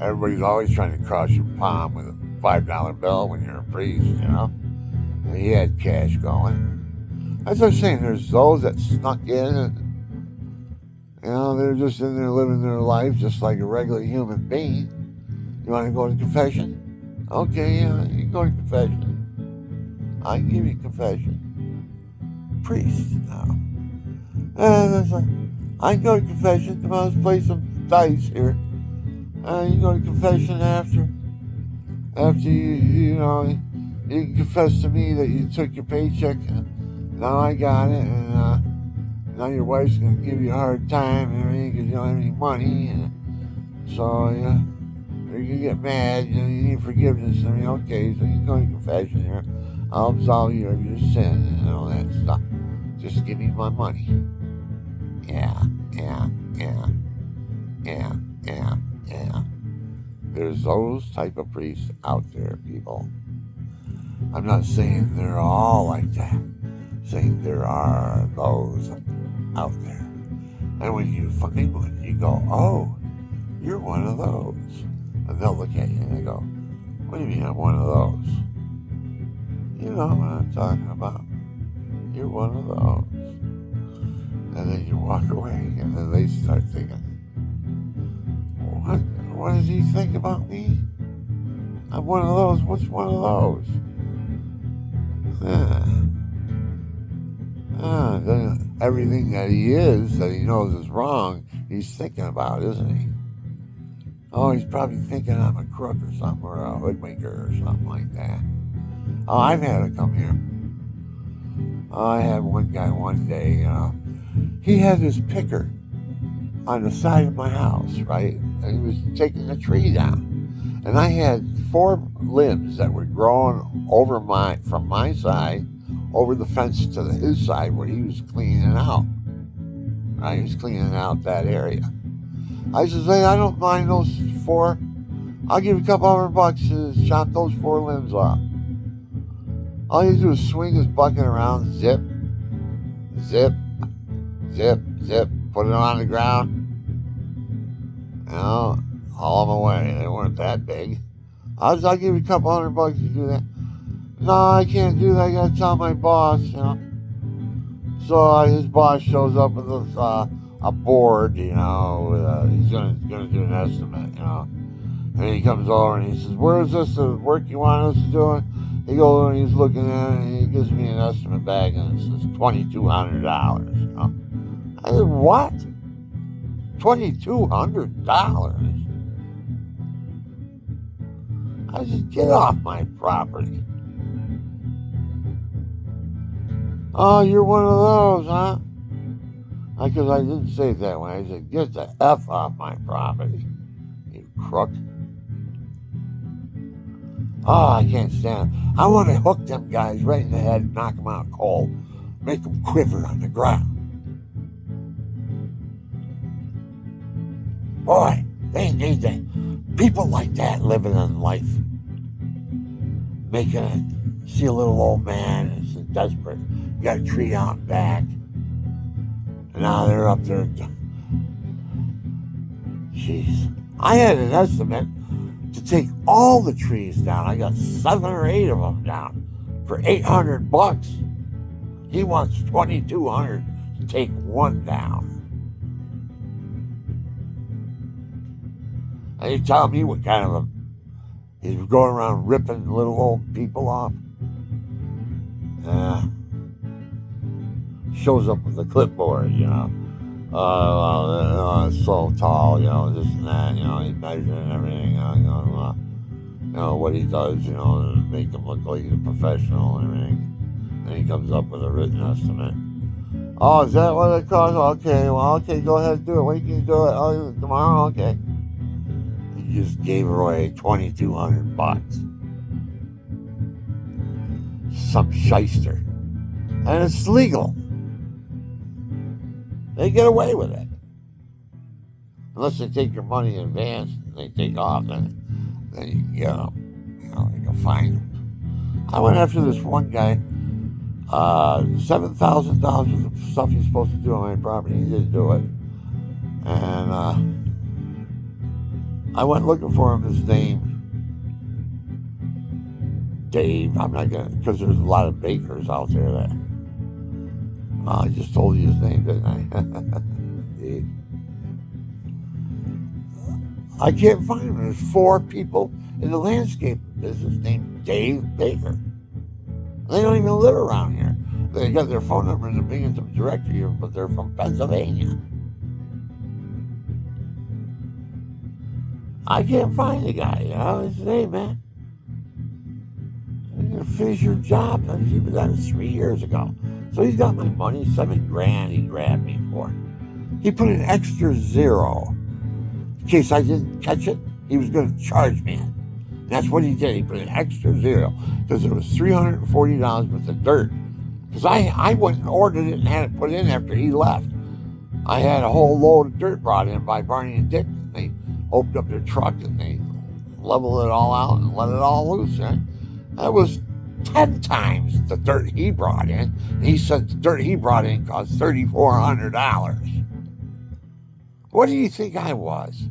Everybody's always trying to cross your palm with a $5 bill when you're a priest, you know. And he had cash going. As I was saying, there's those that snuck in and, you know, they're just in there living their life just like a regular human being. You want to go to confession? Okay, yeah, you can go to confession. I can give you confession. Priest now. And it's like, I can go to confession. Come on, let's play some dice here. You go to confession after you know, you can confess to me that you took your paycheck and now I got it, and now your wife's going to give you a hard time and everything because you don't have any money, and so you can get mad, you know, you need forgiveness. I mean, okay, so you can go to confession here. I'll absolve you of your sin and all that stuff. Just give me my money. Yeah. There's those type of priests out there, people. I'm not saying they're all like that. I'm saying there are those out there. And when you go, oh, you're one of those. And they'll look at you and they go, what do you mean I'm one of those? You know what I'm talking about. You're one of those. And then you walk away and then they start thinking, what does he think about me? I'm one of those. What's one of those? Then everything that he is, that he knows is wrong, he's thinking about, isn't he? Oh, he's probably thinking I'm a crook or something, or a hoodwinker or something like that. Oh, I've had it come here. I had one guy one day, he had this picker on the side of my house, right? And he was taking the tree down. And I had 4 limbs that were growing from my side over the fence to his side where he was cleaning out. Right? He was cleaning out that area. I says, hey, I don't mind those 4. I'll give you a couple $100 to chop those 4 limbs off. All you do is swing his bucket around, zip, zip, zip, zip, put it on the ground, haul them away. They weren't that big. I'll give you a couple $100 to do that. No, I can't do that. I gotta tell my boss, So his boss shows up with a board, he's gonna do an estimate, And he comes over and he says, "Where is this the work you want us to do?" He goes over and he's looking at it and he gives me an estimate back and it says $2,200. I said, "What? $2,200?" I said, "Get off my property." "Oh, you're one of those, huh?" Because I didn't say it that way. I said, "Get the F off my property, you crook." Oh, I can't stand them. I want to hook them guys right in the head and knock them out cold. Make them quiver on the ground. Boy, they need that. People like that living in life. Making it, see a little old man, it's desperate. You got a tree out back. And now they're up there. Jeez. I had an estimate to take all the trees down. I got 7 or 8 of them down for $800. He wants $2,200 to take 1 down. And he's telling me what kind of he's going around ripping little old people off. Shows up with a clipboard, it's so tall, this and that, he's measuring everything, what he does, to make him look like he's a professional and everything. And he comes up with a written estimate. "Oh, is that what it costs? Okay, go ahead and do it. When can you do it? Oh, tomorrow? Okay." He just gave away $2,200. Some shyster. And it's legal. They get away with it. Unless they take your money in advance and they take off, then you get them. You can find them. I went after this one guy, $7,000 worth of stuff he's supposed to do on my property. He didn't do it. And I went looking for him. His name, Dave. I'm not going to, because there's a lot of bakers out there that. I just told you his name, didn't I? Dave. I can't find him. There's 4 people in the landscape business named Dave Baker. They don't even live around here. They got their phone number in the Binghamton directory, but they're from Pennsylvania. I can't find the guy. I said, "Hey, man, you're going to finish your job." He was done 3 years ago. So he's got my money, $7,000 he grabbed me for. He put an extra 0 in case I didn't catch it. He was going to charge me it. And that's what he did. He put an extra 0 because it was $340 worth of dirt. Because I went and ordered it and had it put in after he left. I had a whole load of dirt brought in by Barney and Dick. They opened up their truck and they leveled it all out and let it all loose. Right? That was 10 times the dirt he brought in. And he said the dirt he brought in cost $3,400. What do you think I was?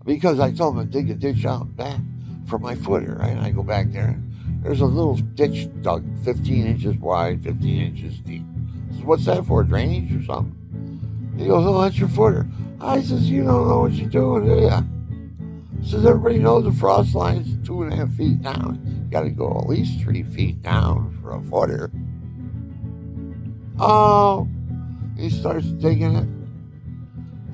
Because I told him to dig a ditch out back for my footer, right? And I go back there and there's a little ditch dug 15 inches wide, 15 inches deep. I said, "What's that for, drainage or something?" He goes, "Oh, that's your footer." I says, "You don't know what you're doing, do you?" He says, "Everybody knows the frost line's 2.5 feet down. You got to go at least 3 feet down for a footer." Oh, he starts digging it,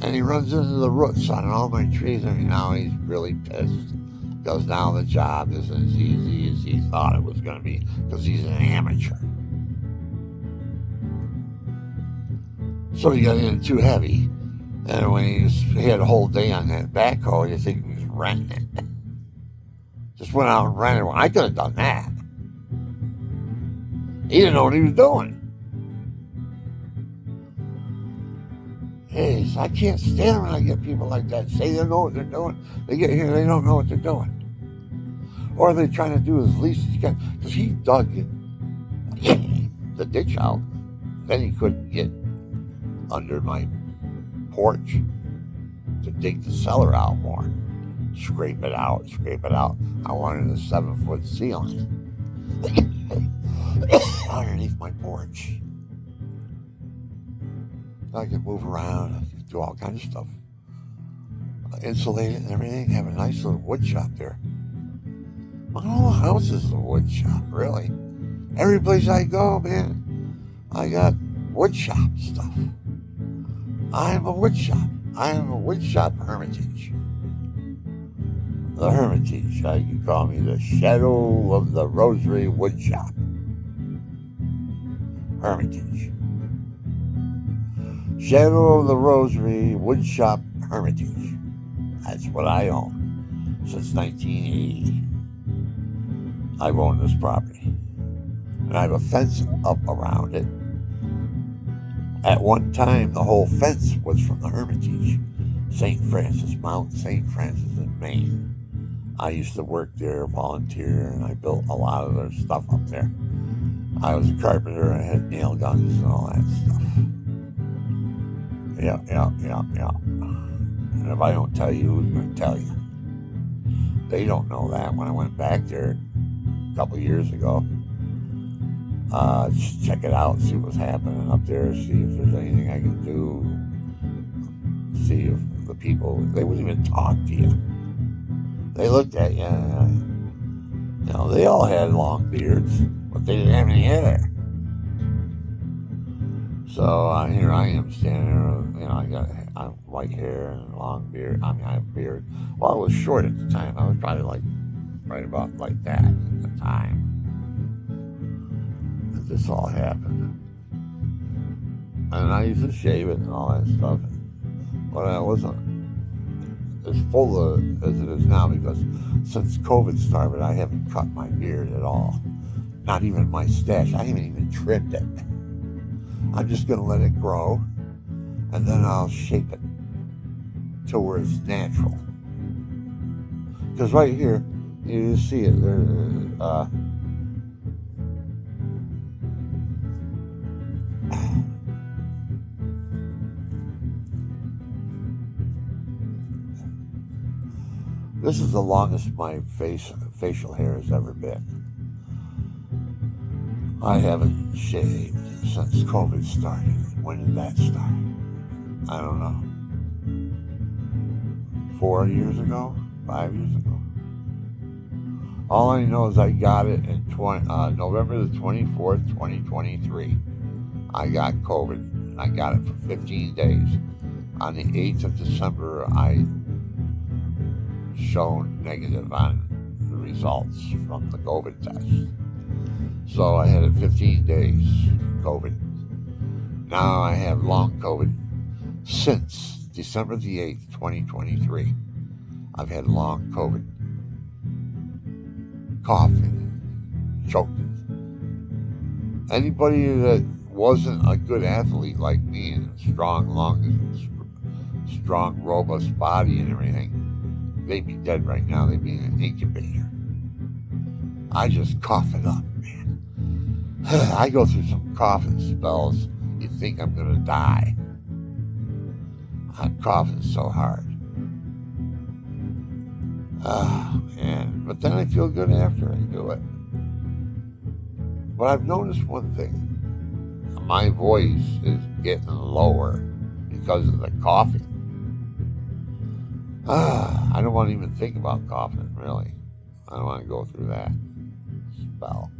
and he runs into the roots on all my trees, and now he's really pissed because now the job isn't as easy as he thought it was going to be because he's an amateur. So he got in too heavy, and when he had a whole day on that backhoe, you think he was renting it. Just went out and rented one. I could have done that. He didn't know what he was doing. Jeez, I can't stand when I get people like that say they know what they're doing. They get here, they don't know what they're doing. Or they're trying to do as least as you can. Because he dug the ditch out. Then he couldn't get under my porch to dig the cellar out more. Scrape it out. I wanted a 7-foot ceiling underneath my porch. I can move around, I can do all kinds of stuff. Insulate it and everything, have a nice little wood shop there. My whole house is a wood shop, really. Every place I go, man, I got wood shop stuff. I am a wood shop. I am a wood shop hermitage. The Hermitage, you can call me the Shadow of the Rosary Wood Shop. Hermitage. Shadow of the Rosary Wood Shop Hermitage. That's what I own since 1980. I've owned this property. And I have a fence up around it. At one time, the whole fence was from the Hermitage. Mount St. Francis in Maine. I used to work there, volunteer, and I built a lot of their stuff up there. I was a carpenter, I had nail guns and all that stuff. Yeah. And if I don't tell you, who's going to tell you? They don't know that. When I went back there a couple of years ago, just check it out, see what's happening up there, see if there's anything I can do, see if the people, they wouldn't even talk to you. They looked at you, they all had long beards, but they didn't have any hair. So here I am standing there, I got white hair and long beard. I have a beard. Well, I was short at the time. I was probably right about like that at the time that this all happened. And I used to shave it and all that stuff. But I wasn't as full as it is now, because since COVID started, I haven't cut my beard at all. Not even my stash. I haven't even trimmed it. I'm just going to let it grow, and then I'll shape it to where it's natural. Because right here, you see it. This is the longest my facial hair has ever been. I haven't shaved since COVID started. When did that start? I don't know. 4 years ago? 5 years ago? All I know is I got it in November the 24th, 2023. I got COVID, and I got it for 15 days. On the 8th of December, I shown negative on the results from the COVID test. So I had it 15 days, COVID. Now I have long COVID since December the 8th, 2023. I've had long COVID. Coughing, choking. Anybody that wasn't a good athlete like me and strong lungs, strong, robust body and everything, they'd be dead right now. They'd be in an incubator. I just cough it up, man. I go through some coughing spells. You'd think I'm going to die. I'm coughing so hard. Oh, man. But then I feel good after I do it. But I've noticed one thing. My voice is getting lower because of the coughing. I don't want to even think about coughing, really. I don't want to go through that spell.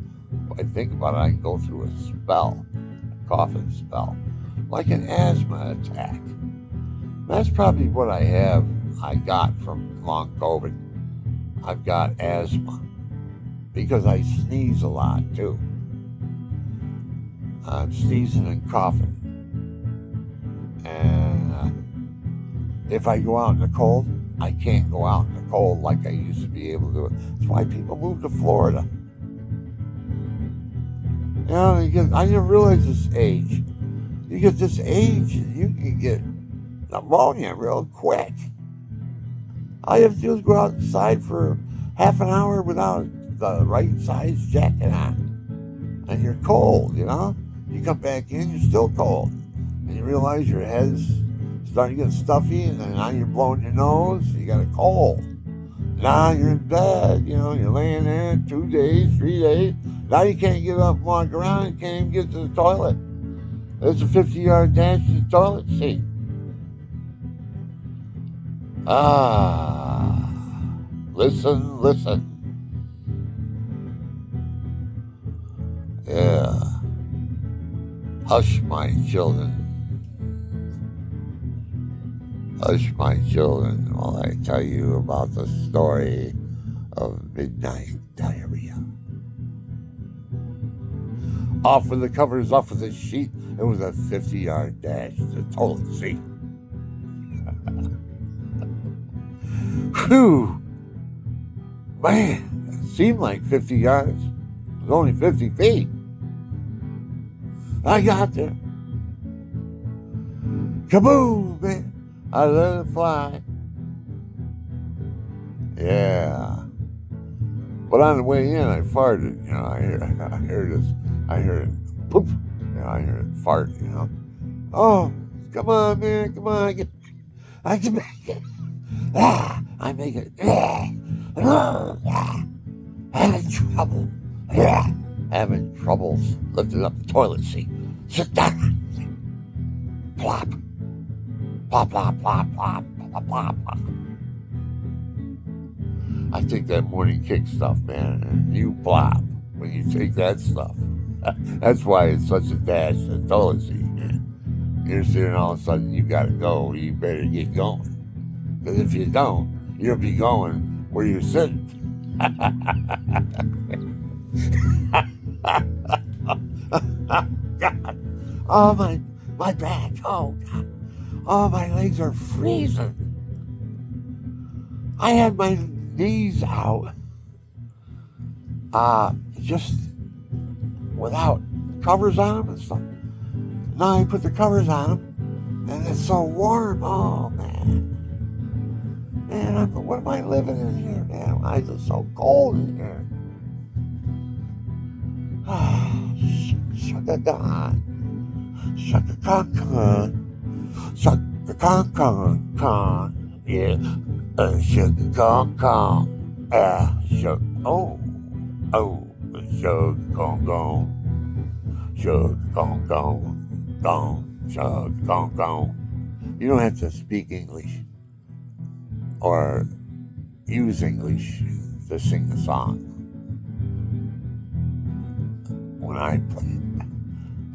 If I think about it, I can go through a spell, a coughing spell, like an asthma attack. That's probably what I got from long COVID. I've got asthma because I sneeze a lot too. I'm sneezing and coughing. And if I go out in the cold, I can't go out in the cold like I used to be able to do it. That's why people move to Florida. You know, I didn't realize this age. You get this age, you can get pneumonia real quick. All you have to do is go outside for half an hour without the right size jacket on. And you're cold, you know? You come back in, you're still cold. And you realize your head's starting to get stuffy, and then now you're blowing your nose, you got a cold. Now you're in bed, you know, you're laying there 2 days, 3 days. Now you can't get up and walk around, you can't even get to the toilet. There's a 50-yard dash to the toilet seat. Listen. Yeah. Hush, my children. Hush, my children, while I tell you about the story of midnight diarrhea. Off with the covers, off with the sheet. It was a 50-yard dash to the toilet seat. Whew. Man, it seemed like 50 yards. It was only 50 feet. I got there. Kaboom, man. I let it fly. Yeah. But on the way in, I farted. You know, I heard it. Poop. You know, I heard it fart, you know. Oh, come on, man. Come on. I can make it. I make it. Having troubles lifting up the toilet seat. Sit down. Plop. Plop, plop, plop, plop, plop, plop, plop. I take that morning kick stuff, man, and you plop when you take that stuff. That's why it's such a dash to the toilet seat, man. You're sitting, and all of a sudden you gotta go. You better get going. Because if you don't, you'll be going where you're sitting. God. Oh, my back. Oh, God. Oh, my legs are freezing. I had my knees out. Just without covers on them and stuff. Now I put the covers on them, and it's so warm. Oh, man. Man, what am I living in here, man? Why is it so cold in here? Shut it down. Shut the con. Shut the con. Yeah. Shut the con. Shut. Oh. Shut the con. Shut the con. Shut the con. You don't have to speak English or use English to sing the song. When I play it,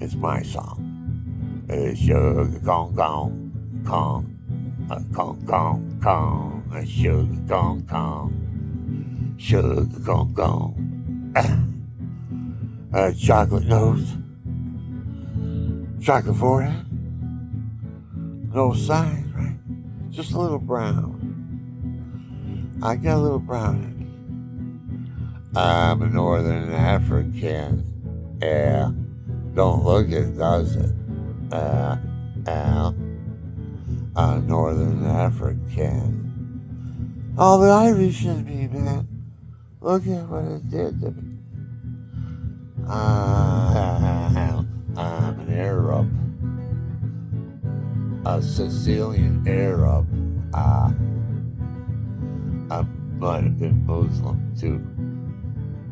it's my song. Sugar con, sugar con, sugar con. Chocolate nose, chocolate forehead, no size, right? Just a little brown. I got a little brown in me. I'm a Northern African. Yeah, don't look it, does it? I'm Northern African. All the Irish in me, man. Look at what it did to me. I'm an Arab. A Sicilian Arab. I might have been Muslim too,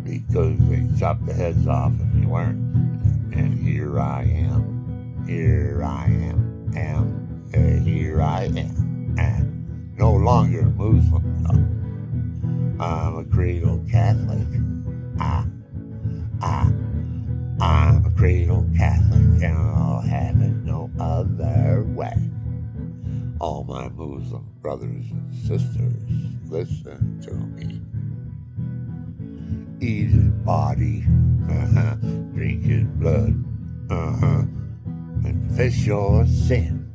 because they chopped the heads off if you weren't. And here I am. Here I am. No longer Muslim. No. I'm a cradle Catholic. I'm a cradle Catholic, and I'll have it no other way. All my Muslim brothers and sisters, listen to me. Eating body, drinking blood, confess your sin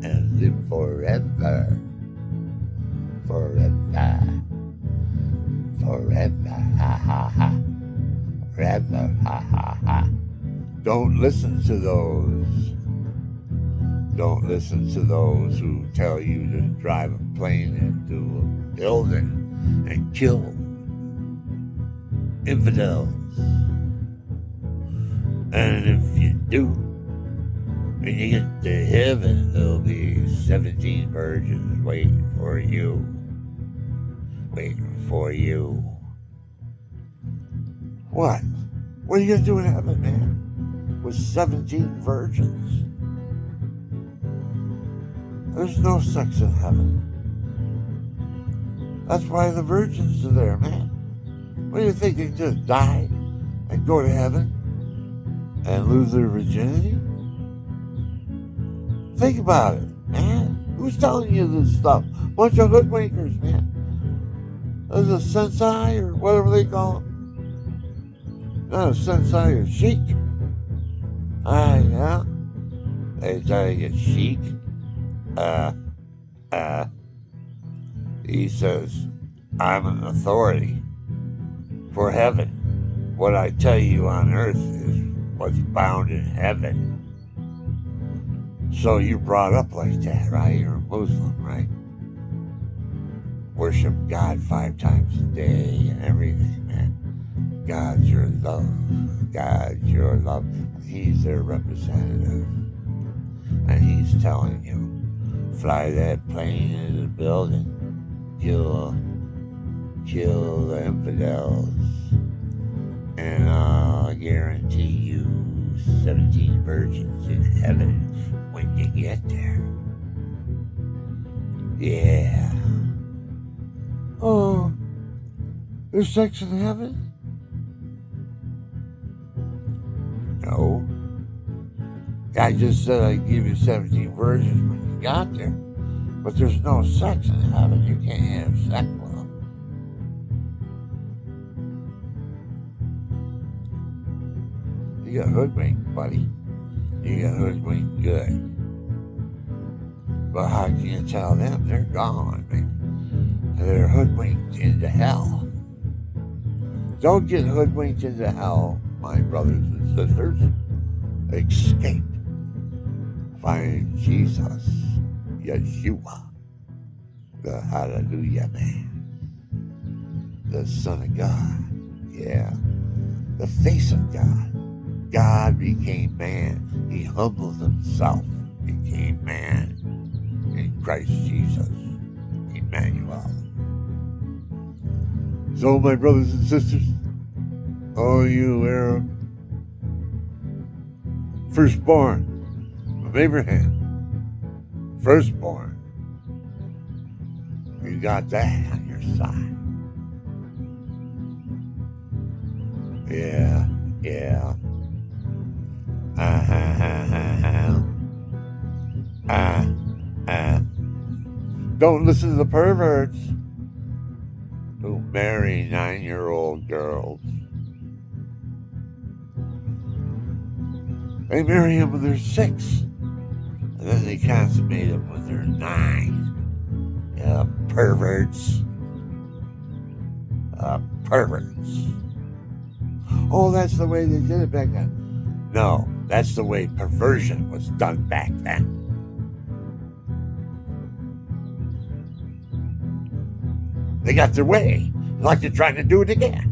and live forever. forever. Ha ha ha. Don't listen to those. Don't listen to those who tell you to drive a plane into a building and kill infidels. And if you do, when you get to heaven, there'll be 17 virgins waiting for you. Waiting for you. What? What are you going to do in heaven, man? With 17 virgins? There's no sex in heaven. That's why the virgins are there, man. What do you think? They just die and go to heaven and lose their virginity? Think about it, man. Who's telling you this stuff? Bunch of hoodwinkers, man. There's a sensei or whatever they call them. Not a sensei or sheik. Yeah. They tell you sheik. He says, I'm an authority for heaven. What I tell you on earth is what's bound in heaven. So you brought up like that, right? You're a Muslim, right? Worship God 5 times a day and everything, man. God's your love. God's your love. He's their representative. And he's telling you, fly that plane into the building, kill the infidels, and I'll guarantee you 17 virgins in heaven when you get there. Yeah. Oh, there's sex in heaven? No. I just said I'd give you 17 virgins when you got there. But there's no sex in heaven. You can't have sex with them. You got hoodwinked, buddy. You got hoodwinked good. But how can you tell them? They're gone, man. They're hoodwinked into hell. Don't get hoodwinked into hell, my brothers and sisters. Escape. Find Jesus, Yeshua, the Hallelujah man, the Son of God, yeah, the face of God. God became man. He humbled himself, became man in Christ Jesus, Emmanuel. So, my brothers and sisters, all you Arab, firstborn of Abraham, firstborn, you got that on your side. Yeah. Don't listen to the perverts who marry 9-year-old girls. They marry them when they're 6, and then they consummate them when they're 9. Yeah, perverts. Perverts. Oh, that's the way they did it back then. No, that's the way perversion was done back then. They got their way, like they're trying to do it again.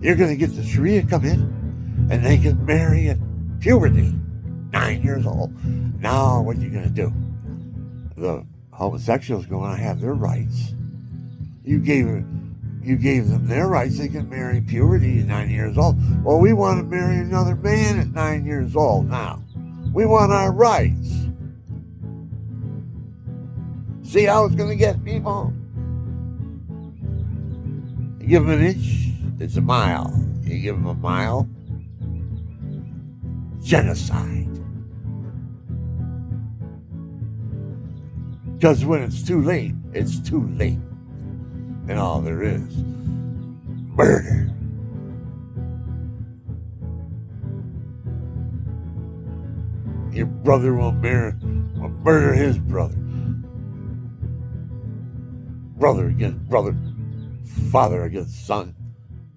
You're going to get the Sharia come in, and they can marry at puberty, 9 years old. Now, what are you going to do? The homosexuals going to have their rights. You gave them their rights. They can marry puberty at 9 years old. Well, we want to marry another man at 9 years old now. We want our rights. See how it's going to get, people? You give them an inch, it's a mile. You give them a mile, genocide. Because when it's too late, it's too late. And all there is, murder. Your brother will murder his brother. Brother against brother. Father against son.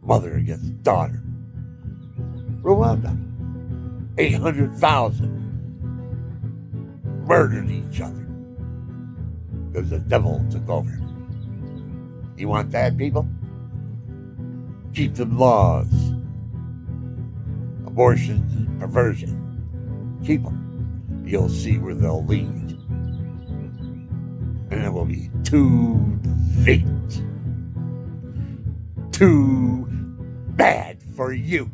Mother against daughter. Rwanda. 800,000 murdered each other because the devil took over. You want that, people? Keep them laws. Abortion and perversion. Keep them. You'll see where they'll lead. And it will be too late. Too bad for you.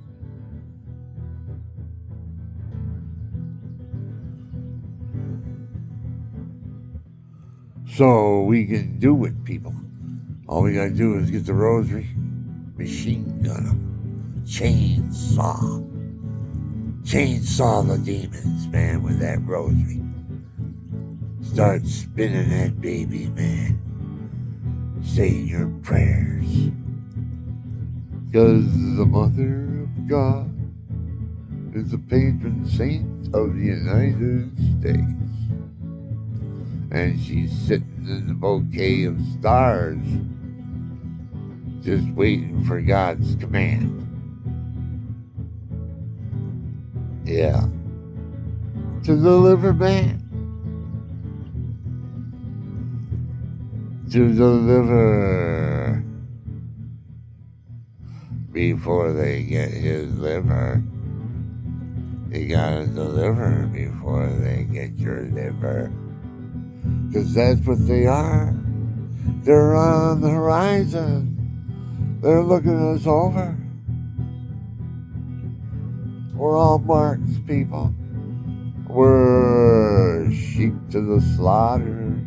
So we can do it, people. All we gotta do is get the rosary, machine gun them, chainsaw the demons, man, with that rosary. Start spinning that baby, man. Saying your prayers. Because the Mother of God is the patron saint of the United States. And she's sitting in the bouquet of stars, just waiting for God's command. Yeah. To deliver man. To deliver before they get his liver. You gotta deliver before they get your liver. Because that's what they are. They're on the horizon. They're looking us over. We're all marks, people. We're sheep to the slaughter.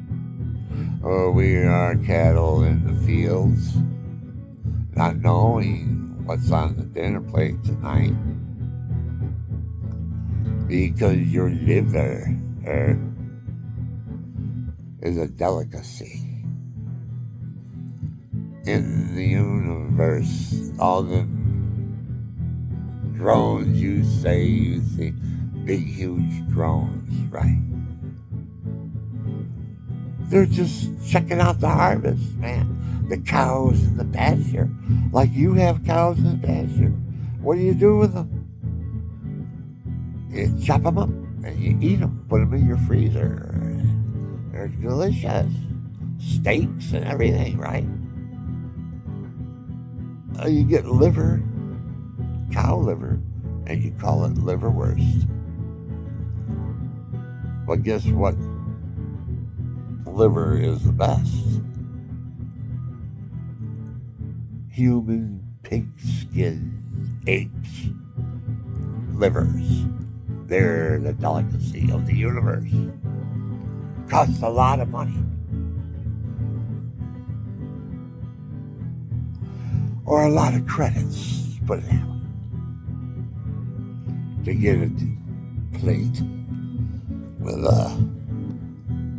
Or we are cattle in the fields, not knowing what's on the dinner plate tonight. Because your liver is a delicacy. In the universe, all the drones you see, big, huge drones, right? They're just checking out the harvest, man. The cows in the pasture. Like you have cows in the pasture. What do you do with them? You chop them up and you eat them. Put them in your freezer. They're delicious. Steaks and everything, right? You get liver, cow liver, and you call it liverwurst. But guess what? Liver is the best. Human pigskin apes. Livers. They're the delicacy of the universe. Costs a lot of money. Or a lot of credits, put it that way. To get a plate with a